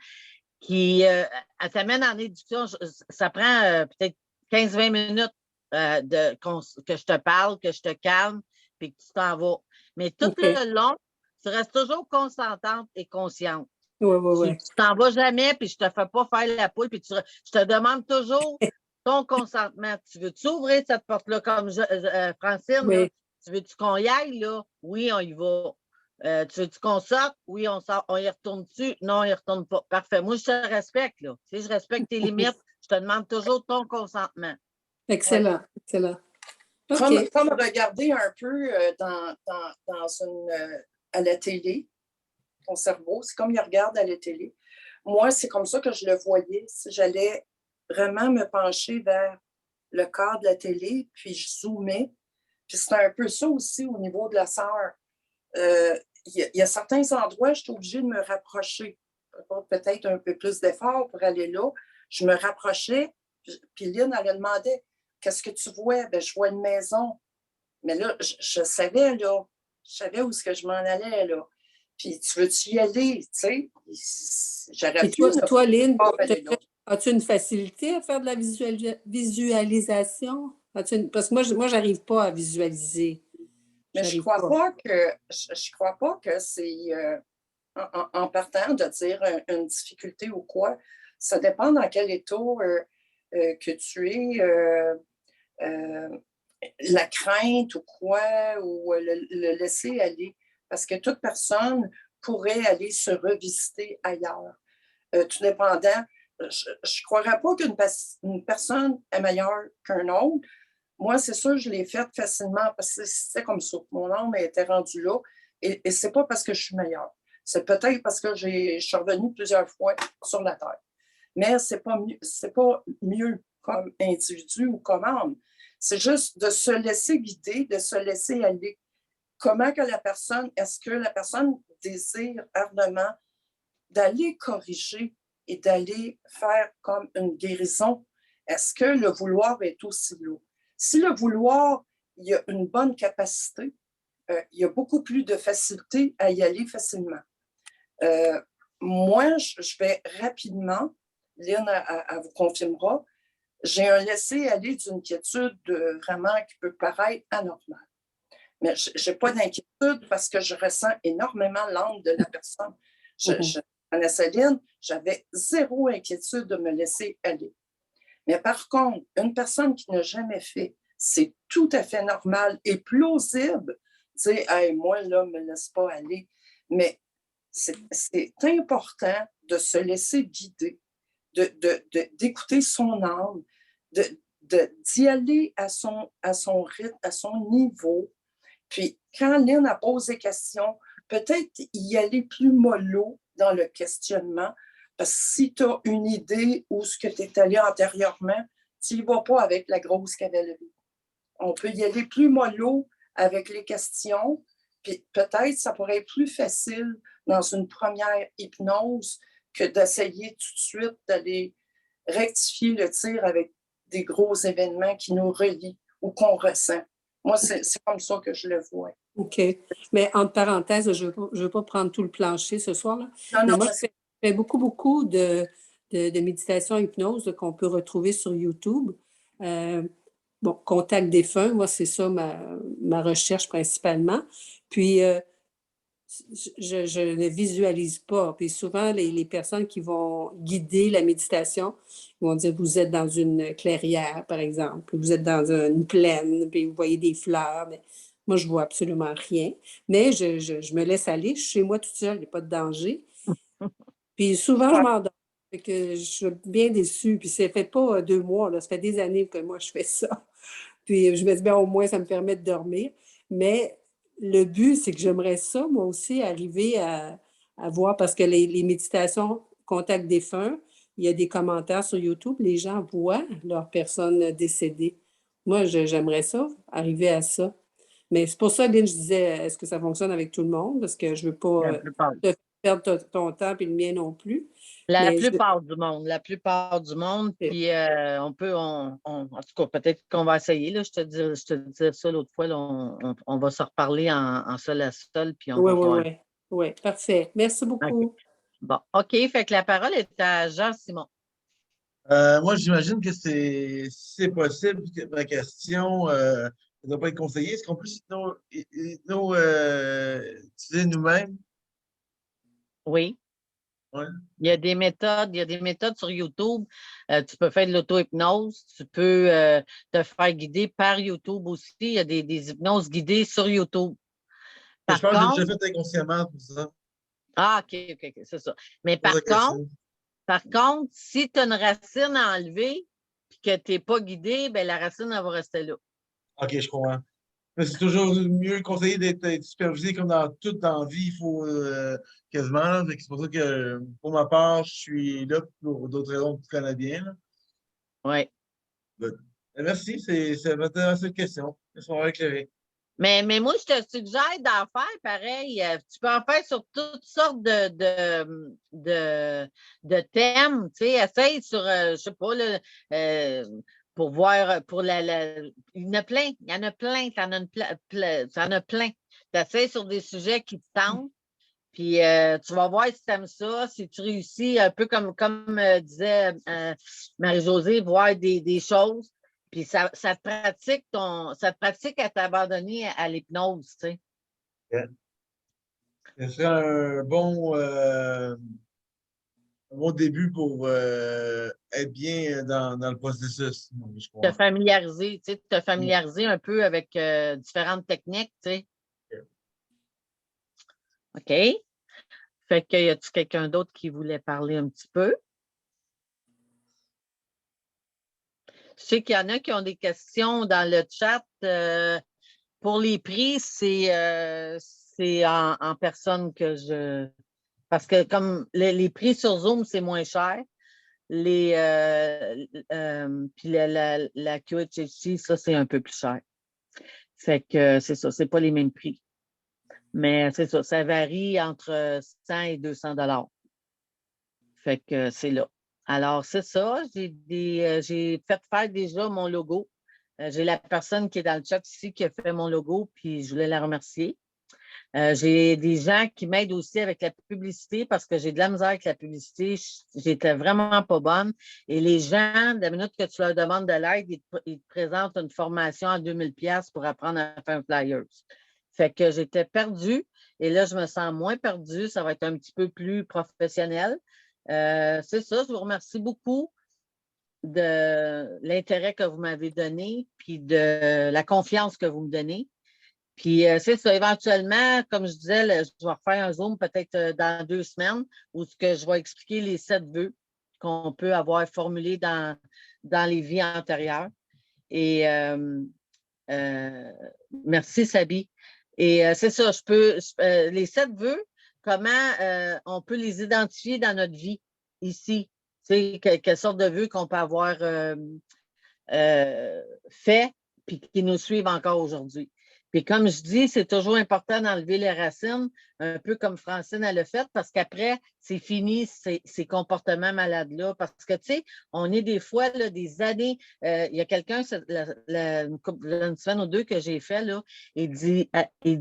qui elle t'amène en éducation. Ça prend peut-être 15-20 minutes que je te parle, que je te calme, puis que tu t'en vas. Mais tout le long, tu restes toujours consentante et consciente. Oui. Tu t'en vas jamais, puis je te fais pas faire la poule, puis je te demande toujours ton consentement. Tu veux-tu ouvrir cette porte-là comme Francine? Oui. Là? Tu veux-tu qu'on y aille, là? Oui, on y va. Tu veux-tu qu'on sorte? Oui, on sort. On y retourne-tu? Non, on y retourne pas. Parfait. Moi, je te respecte, là. Tu sais, je respecte tes limites. Je te demande toujours ton consentement. Excellent, excellent. Okay. Comme regarder un peu à la télé, ton cerveau, c'est comme il regarde à la télé. Moi, c'est comme ça que je le voyais. Si j'allais vraiment me pencher vers le cadre de la télé, puis je zoomais. Puis c'était un peu ça aussi au niveau de la sœur. Il y a certains endroits, je suis obligée de me rapprocher. Peut-être un peu plus d'effort pour aller là. Je me rapprochais, puis Lynn, elle demandait qu'est-ce que tu vois? Ben, je vois une maison. Mais là, je savais, là. Je savais où est-ce que je m'en allais, là. Puis, tu veux-tu y aller? Tu sais, j'aurais pu... Toi, Lynn, as-tu une facilité à faire de la visualisation? Parce que moi, je n'arrive pas à visualiser. Mais je crois pas que c'est en partant de dire une difficulté ou quoi. Ça dépend dans quel état que tu es, la crainte ou quoi, ou le laisser aller. Parce que toute personne pourrait aller se revisiter ailleurs. Tout dépendant, je ne croirais pas qu'une personne est meilleure qu'un autre. Moi, c'est sûr, je l'ai fait facilement parce que c'était comme ça. Mon âme était rendue là. Et ce n'est pas parce que je suis meilleure. C'est peut-être parce que je suis revenue plusieurs fois sur la Terre. Mais ce n'est pas mieux comme individu ou comme âme. C'est juste de se laisser guider, de se laisser aller. Comment que est-ce que la personne désire ardemment d'aller corriger et d'aller faire comme une guérison? Est-ce que le vouloir est aussi lourd? Si le vouloir, il y a une bonne capacité, il y a beaucoup plus de facilité à y aller facilement. Moi, je vais rapidement, Lynn, elle vous confirmera, j'ai un laisser-aller d'une quiétude vraiment qui peut paraître anormale. Mais je n'ai pas d'inquiétude parce que je ressens énormément l'âme de la personne. Vanessa Lynn, j'avais zéro inquiétude de me laisser aller. Mais par contre, une personne qui n'a jamais fait, c'est tout à fait normal et plausible. Tu sais, hey, moi, là, ne me laisse pas aller. Mais c'est important de se laisser guider, d'écouter son âme, d'y aller à son rythme, à son niveau. Puis, quand Lynn a posé des questions, peut-être y aller plus mollo dans le questionnement, parce que si tu as une idée où ce que tu es allé antérieurement, tu n'y vas pas avec la grosse cavalerie. On peut y aller plus mollo avec les questions, puis peut-être ça pourrait être plus facile dans une première hypnose que d'essayer tout de suite d'aller rectifier le tir avec des gros événements qui nous relient ou qu'on ressent. Moi, c'est comme ça que je le vois. OK. Mais entre parenthèses, je ne veux pas prendre tout le plancher ce soir. Là. Non, moi, je fais beaucoup de méditation hypnose qu'on peut retrouver sur YouTube. Contact défunt, moi, c'est ça ma recherche principalement. Puis, je ne visualise pas. Puis souvent, les personnes qui vont guider la méditation vont dire, vous êtes dans une clairière, par exemple, puis vous êtes dans une plaine, puis vous voyez des fleurs. Mais moi, je vois absolument rien. Mais je me laisse aller. Je suis chez moi toute seule, il n'y a pas de danger. Puis souvent, je m'endors. Fait que je suis bien déçue. Puis ça fait pas 2 mois, là, ça fait des années que moi, je fais ça. Puis je me dis, bien, au moins, ça me permet de dormir. Mais le but, c'est que j'aimerais ça, moi aussi, arriver à voir, parce que les méditations contact défunt, il y a des commentaires sur YouTube, les gens voient leur personne décédée. Moi, j'aimerais ça, arriver à ça. Mais c'est pour ça, Lynn, je disais, est-ce que ça fonctionne avec tout le monde? Parce que je ne veux La pas plupart. te faire perdre ton temps et le mien non plus. La Mais plupart du monde, la plupart du monde. Puis en tout cas, peut-être qu'on va essayer. Là, je te disais ça l'autre fois, là, on va se reparler en seul à seul, puis on oui, va oui, voir. oui. Oui, parfait. Merci OK. beaucoup. Bon, OK, fait que la parole est à Jean-Simon. Moi, j'imagine que si c'est possible, que ma question ne doit pas être conseillée. Est-ce qu'on peut utiliser nous-mêmes? Oui. Ouais. Il y a des méthodes sur YouTube. Tu peux faire de l'auto-hypnose. Tu peux te faire guider par YouTube aussi. Il y a des hypnoses guidées sur YouTube. Je Par pense que j'ai contre, déjà fait inconsciemment pour ça. OK, c'est ça. Mais Pose la question. par contre, si tu as une racine à enlever et que tu n'es pas guidé, ben la racine, elle va rester là. OK, je comprends. Mais c'est toujours mieux conseillé d'être supervisé comme dans toute dans la vie, il faut quasiment. Là. Fait que c'est pour ça que, pour ma part, je suis là pour d'autres raisons plus canadiennes. Oui. Merci, c'est m'intéresse cette question. Ils sont éclairés. Mais moi, je te suggère d'en faire pareil. Tu peux en faire sur toutes sortes de thèmes. Tu sais, essaye sur, je sais pas, là, pour voir, il y en a plein. Il y en a plein. Tu en as plein. Tu essaies sur des sujets qui te tentent. Puis tu vas voir si tu aimes ça, si tu réussis, un peu comme disait Marie-Josée, voir des choses. Puis ça te pratique à t'abandonner à l'hypnose, tu sais. Yeah. Ce serait un bon début pour être bien dans le processus. Je Te crois. familiariser, tu sais, te Yeah. familiariser un peu avec différentes techniques, tu sais. Yeah. OK? Fait que y a-tu quelqu'un d'autre qui voulait parler un petit peu? Je sais qu'il y en a qui ont des questions dans le chat. Pour les prix, c'est en personne que je... Parce que comme les prix sur Zoom, c'est moins cher. Puis la QHHC, ça, c'est un peu plus cher. Fait que c'est ça, c'est pas les mêmes prix. Mais c'est ça varie entre 100 et 200 $. Fait que c'est là. Alors, c'est ça. J'ai fait faire déjà mon logo. J'ai la personne qui est dans le chat ici qui a fait mon logo, puis je voulais la remercier. J'ai des gens qui m'aident aussi avec la publicité parce que j'ai de la misère avec la publicité. J'étais vraiment pas bonne. Et les gens, de la minute que tu leur demandes de l'aide, ils te présentent une formation à 2000 $ pour apprendre à faire un flyers. Fait que j'étais perdue et là, je me sens moins perdue. Ça va être un petit peu plus professionnel. C'est ça, je vous remercie beaucoup de l'intérêt que vous m'avez donné puis de la confiance que vous me donnez. Puis c'est ça, éventuellement, comme je disais, je vais refaire un Zoom peut-être dans 2 semaines où je vais expliquer les 7 vœux qu'on peut avoir formulés dans les vies antérieures. Et merci, Sabi. Et c'est ça, les 7 vœux, comment on peut les identifier dans notre vie ici? Tu sais, quelle sorte de vœux qu'on peut avoir fait puis qui nous suivent encore aujourd'hui. Puis comme je dis, c'est toujours important d'enlever les racines, un peu comme Francine elle l'a fait, parce qu'après, c'est fini ces comportements malades-là. Parce que, tu sais, on est des fois, là, des années, il y a quelqu'un, une semaine ou 2 que j'ai fait, là, il dit,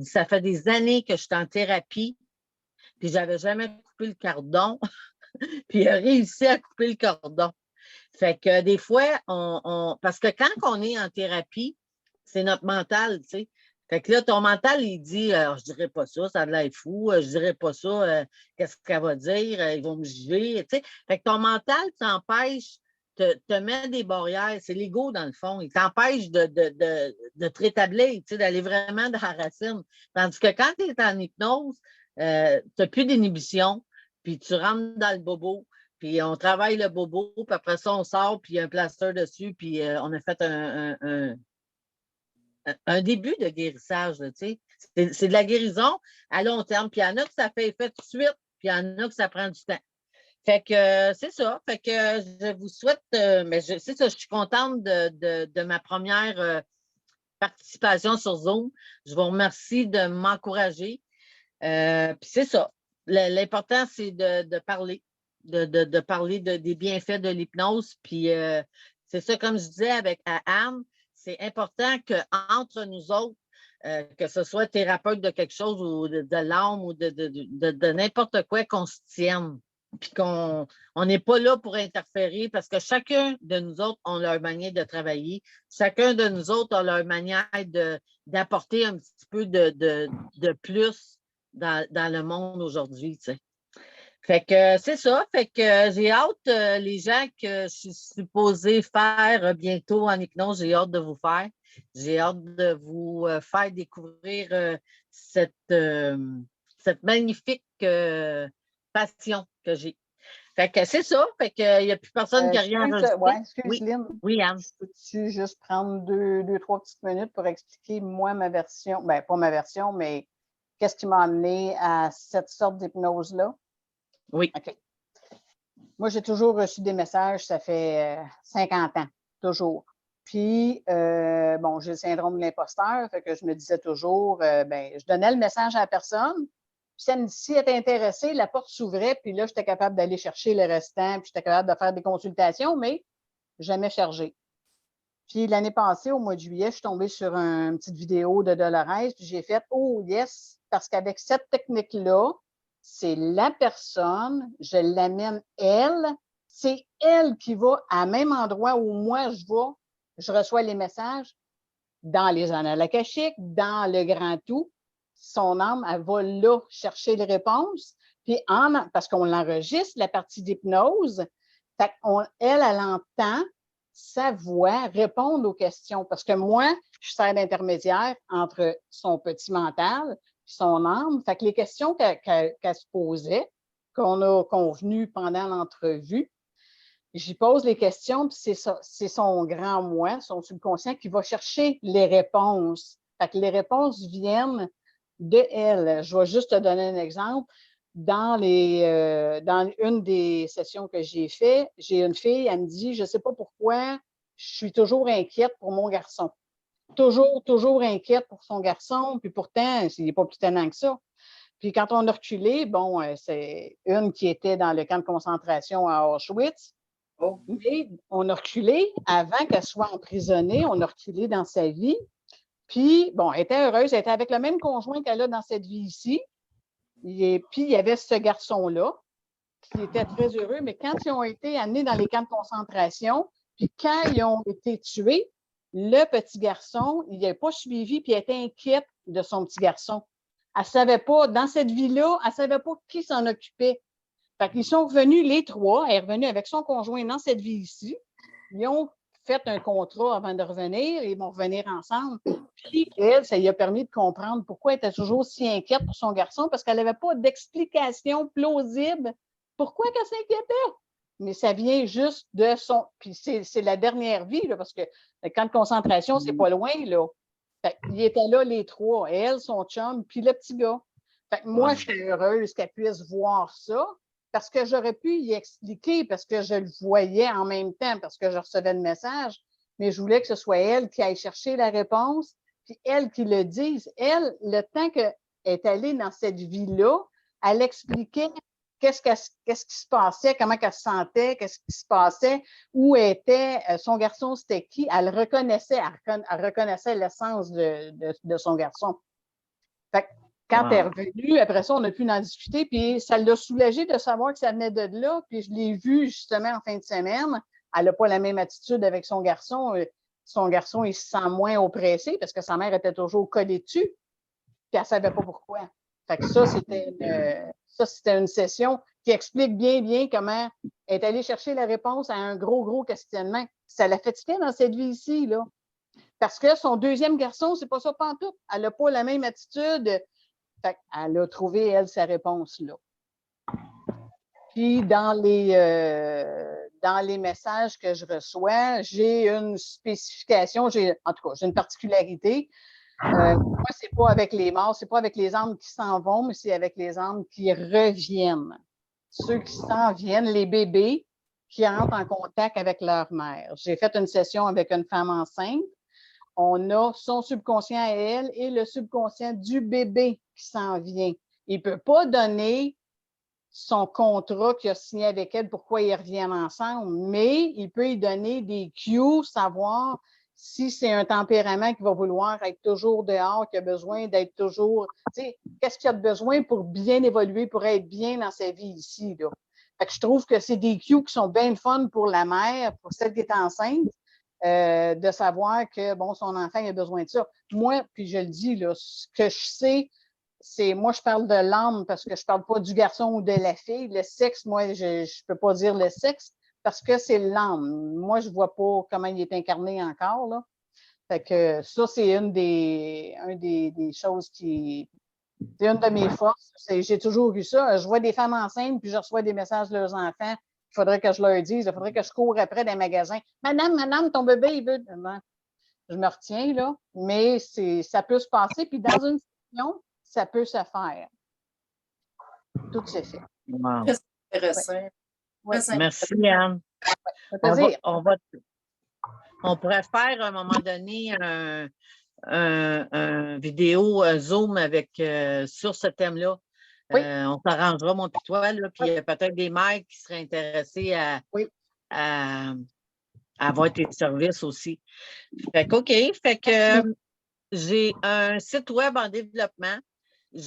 ça fait des années que je suis en thérapie, puis j'avais jamais coupé le cordon, puis il a réussi à couper le cordon. Fait que des fois, parce que quand on est en thérapie, c'est notre mental, tu sais. Fait que là, ton mental, il dit, je dirais pas ça, ça a l'air fou, je dirais pas ça, qu'est-ce qu'elle va dire, ils vont me juger, tu sais. Fait que ton mental t'empêche, te met des barrières, c'est l'ego dans le fond, il t'empêche de te rétablir, tu sais, d'aller vraiment dans la racine. Tandis que quand tu es en hypnose, tu n'as plus d'inhibition, puis tu rentres dans le bobo, puis on travaille le bobo, puis après ça, on sort, puis il y a un plaster dessus, puis on a fait un début de guérissage, tu sais. C'est de la guérison à long terme. Puis il y en a que ça fait effet tout de suite, puis il y en a que ça prend du temps. Fait que c'est ça. Fait que je vous souhaite, mais c'est ça, je suis contente de ma première participation sur Zoom. Je vous remercie de m'encourager. Puis c'est ça. L'important, c'est de parler, de parler des bienfaits de l'hypnose. Puis c'est ça, comme je disais avec Anne, c'est important qu'entre nous autres, que ce soit thérapeute de quelque chose ou de l'âme ou de n'importe quoi, qu'on se tienne. Puis qu'on n'est pas là pour interférer parce que chacun de nous autres a leur manière de travailler. Chacun de nous autres a leur manière d'apporter un petit peu de plus dans le monde aujourd'hui, tu sais. Fait que c'est ça. Fait que j'ai hâte, les gens que je suis supposée faire bientôt en hypnose, j'ai hâte de vous faire. J'ai hâte de vous faire découvrir cette magnifique passion que j'ai. Fait que c'est ça. Fait qu'il n'y a plus personne qui a rien enregistré. Excuse, Lynn. Oui, Anne. Peux-tu juste prendre deux, trois petites minutes pour expliquer, moi, ma version, bien, pas ma version, mais qu'est-ce qui m'a amené à cette sorte d'hypnose-là? Oui. OK. Moi, j'ai toujours reçu des messages, ça fait 50 ans, toujours. Puis, bon, j'ai le syndrome de l'imposteur, fait que je me disais toujours, je donnais le message à la personne, puis si elle était intéressée, la porte s'ouvrait, puis là, j'étais capable d'aller chercher le restant, puis j'étais capable de faire des consultations, mais jamais chargé. Puis l'année passée, au mois de juillet, je suis tombée sur une petite vidéo de Dolores, puis j'ai fait « Oh yes! » Parce qu'avec cette technique-là, c'est la personne, je l'amène elle, c'est elle qui va à même endroit où moi je vais, je reçois les messages dans les annales akashiques, dans le grand tout. Son âme, elle va là chercher les réponses, puis parce qu'on l'enregistre, la partie d'hypnose, elle entend sa voix répondre aux questions. Parce que moi, je sers d'intermédiaire entre son petit mental et son âme. Fait que les questions qu'elle se posait, qu'on a convenues pendant l'entrevue, j'y pose les questions, puis c'est son grand moi, son subconscient, qui va chercher les réponses. Fait que les réponses viennent de elle. Je vais juste te donner un exemple. Dans une des sessions que j'ai fait, j'ai une fille, elle me dit, je ne sais pas pourquoi, je suis toujours inquiète pour mon garçon. Toujours inquiète pour son garçon, puis pourtant, il n'est pas plus tannant que ça. Puis quand on a reculé, bon, c'est une qui était dans le camp de concentration à Auschwitz, mais on a reculé avant qu'elle soit emprisonnée, on a reculé dans sa vie. Puis, bon, elle était heureuse, elle était avec le même conjoint qu'elle a dans cette vie ici. Et puis, il y avait ce garçon-là qui était très heureux, mais quand ils ont été amenés dans les camps de concentration, puis quand ils ont été tués, le petit garçon, il n'a pas suivi, puis elle était inquiète de son petit garçon. Elle ne savait pas, dans cette vie-là, elle ne savait pas qui s'en occupait. Fait qu'ils sont revenus, les trois, elle est revenue avec son conjoint dans cette vie ici. Ils ont fait un contrat avant de revenir, ils vont revenir ensemble. Puis elle, ça lui a permis de comprendre pourquoi elle était toujours si inquiète pour son garçon, parce qu'elle n'avait pas d'explication plausible pourquoi elle s'inquiétait. Mais ça vient juste de son... Puis c'est la dernière vie, là, parce que le camp de concentration, c'est pas loin, là. Fait ils étaient là, les trois, elle, son chum, puis le petit gars. Fait que moi, j'étais heureuse qu'elle puisse voir ça, parce que j'aurais pu y expliquer, parce que je le voyais en même temps, parce que je recevais le message, mais je voulais que ce soit elle qui aille chercher la réponse, puis elle qui le dise. Elle, le temps qu'elle est allée dans cette vie-là, elle expliquait qu'est-ce qui se passait, comment elle se sentait, qu'est-ce qui se passait, où était son garçon, c'était qui. Elle reconnaissait l'essence de son garçon. Fait que quand elle est revenue, après ça, on a pu en discuter, puis ça l'a soulagée de savoir que ça venait de là, puis je l'ai vue justement en fin de semaine. Elle n'a pas la même attitude avec son garçon. son garçon, il se sent moins oppressé parce que sa mère était toujours collée dessus, puis elle ne savait pas pourquoi. Fait que ça, c'était une session qui explique bien comment elle est allée chercher la réponse à un gros questionnement. Ça la fatiguait dans cette vie ici, là. Parce que son deuxième garçon, c'est pas ça pantoute. Elle n'a pas la même attitude. Fait qu'elle a trouvé, elle, sa réponse là. Puis, dans les messages que je reçois, j'ai une spécification, en tout cas, j'ai une particularité. Moi, c'est pas avec les morts, c'est pas avec les âmes qui s'en vont, mais c'est avec les âmes qui reviennent. Ceux qui s'en viennent, les bébés qui entrent en contact avec leur mère. J'ai fait une session avec une femme enceinte. On a son subconscient à elle et le subconscient du bébé qui s'en vient. Il ne peut pas donner son contrat qu'il a signé avec elle, pourquoi ils reviennent ensemble, mais il peut y donner des cues, savoir si c'est un tempérament qui va vouloir être toujours dehors, qui a besoin d'être toujours, tu sais, qu'est-ce qu'il a de besoin pour bien évoluer, pour être bien dans sa vie ici, là. Fait que je trouve que c'est des cues qui sont bien fun pour la mère, pour celle qui est enceinte, de savoir que, bon, son enfant a besoin de ça. Moi, puis je le dis, là, ce que je sais, moi, je parle de l'âme parce que je parle pas du garçon ou de la fille. Le sexe, moi, je peux pas dire le sexe parce que c'est l'âme. Moi, je vois pas comment il est incarné encore, là. Fait que ça, c'est une des choses qui... C'est une de mes forces. J'ai toujours eu ça. Je vois des femmes enceintes, puis je reçois des messages de leurs enfants. Il faudrait que je leur dise, il faudrait que je cours après des magasins. Madame, ton bébé, il veut... Je me retiens, là, mais ça peut se passer. Puis dans une session, ça peut se faire. Tout se fait. Wow. Très intéressant. Ouais. Merci, Anne. On pourrait faire à un moment donné un vidéo, un Zoom sur ce thème-là. Oui. On s'arrangera, mon puis toi, là, puis peut-être des mères qui seraient intéressées à avoir tes services aussi. Fait que, OK. Fait que j'ai un site web en développement.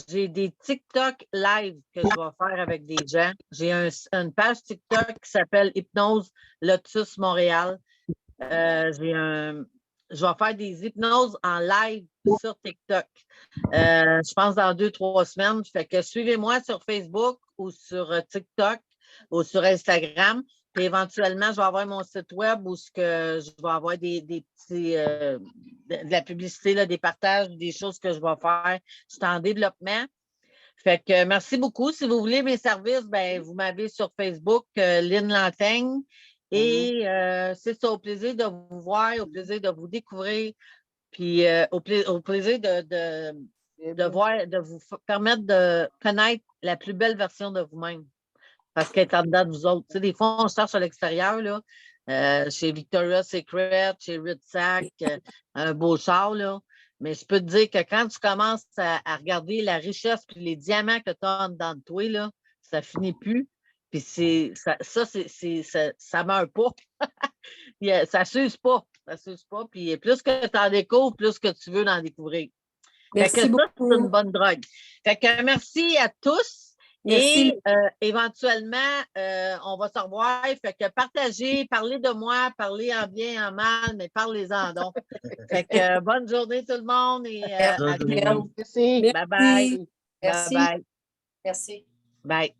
J'ai des TikTok live que je vais faire avec des gens. J'ai une page TikTok qui s'appelle Hypnose Lotus Montréal. Je vais faire des hypnoses en live sur TikTok. Je pense dans 2-3 semaines. Fait que suivez-moi sur Facebook ou sur TikTok ou sur Instagram. Puis éventuellement, je vais avoir mon site web où je vais avoir des petits de la publicité, là, des partages, des choses que je vais faire. Je suis en développement. Fait que merci beaucoup. Si vous voulez mes services, ben vous m'avez sur Facebook, Lynn Lantaigne. Et c'est ça, au plaisir de vous voir, au plaisir de vous découvrir, puis au plaisir de vous permettre de connaître la plus belle version de vous-même. Parce qu'elle est en dedans de vous autres. Tu sais, des fois, on cherche à l'extérieur, là, chez Victoria's Secret, chez Ritzac, un beau char, là. Mais je peux te dire que quand tu commences à regarder la richesse et les diamants que tu as en dedans de toi, là, ça finit plus. Puis ça meurt pas. Ça s'use pas. Ça s'use pas. Puis plus que tu en découvres, plus que tu veux en découvrir. Merci fait que beaucoup. Ça, c'est une bonne drogue. Fait que merci à tous. Merci. Et éventuellement, on va se revoir. Fait que partagez, parlez de moi, parlez en bien, en mal, mais parlez-en donc. Fait que bonne journée tout le monde et à bientôt. Merci. Bye bye. Merci. Bye bye. Merci. Bye.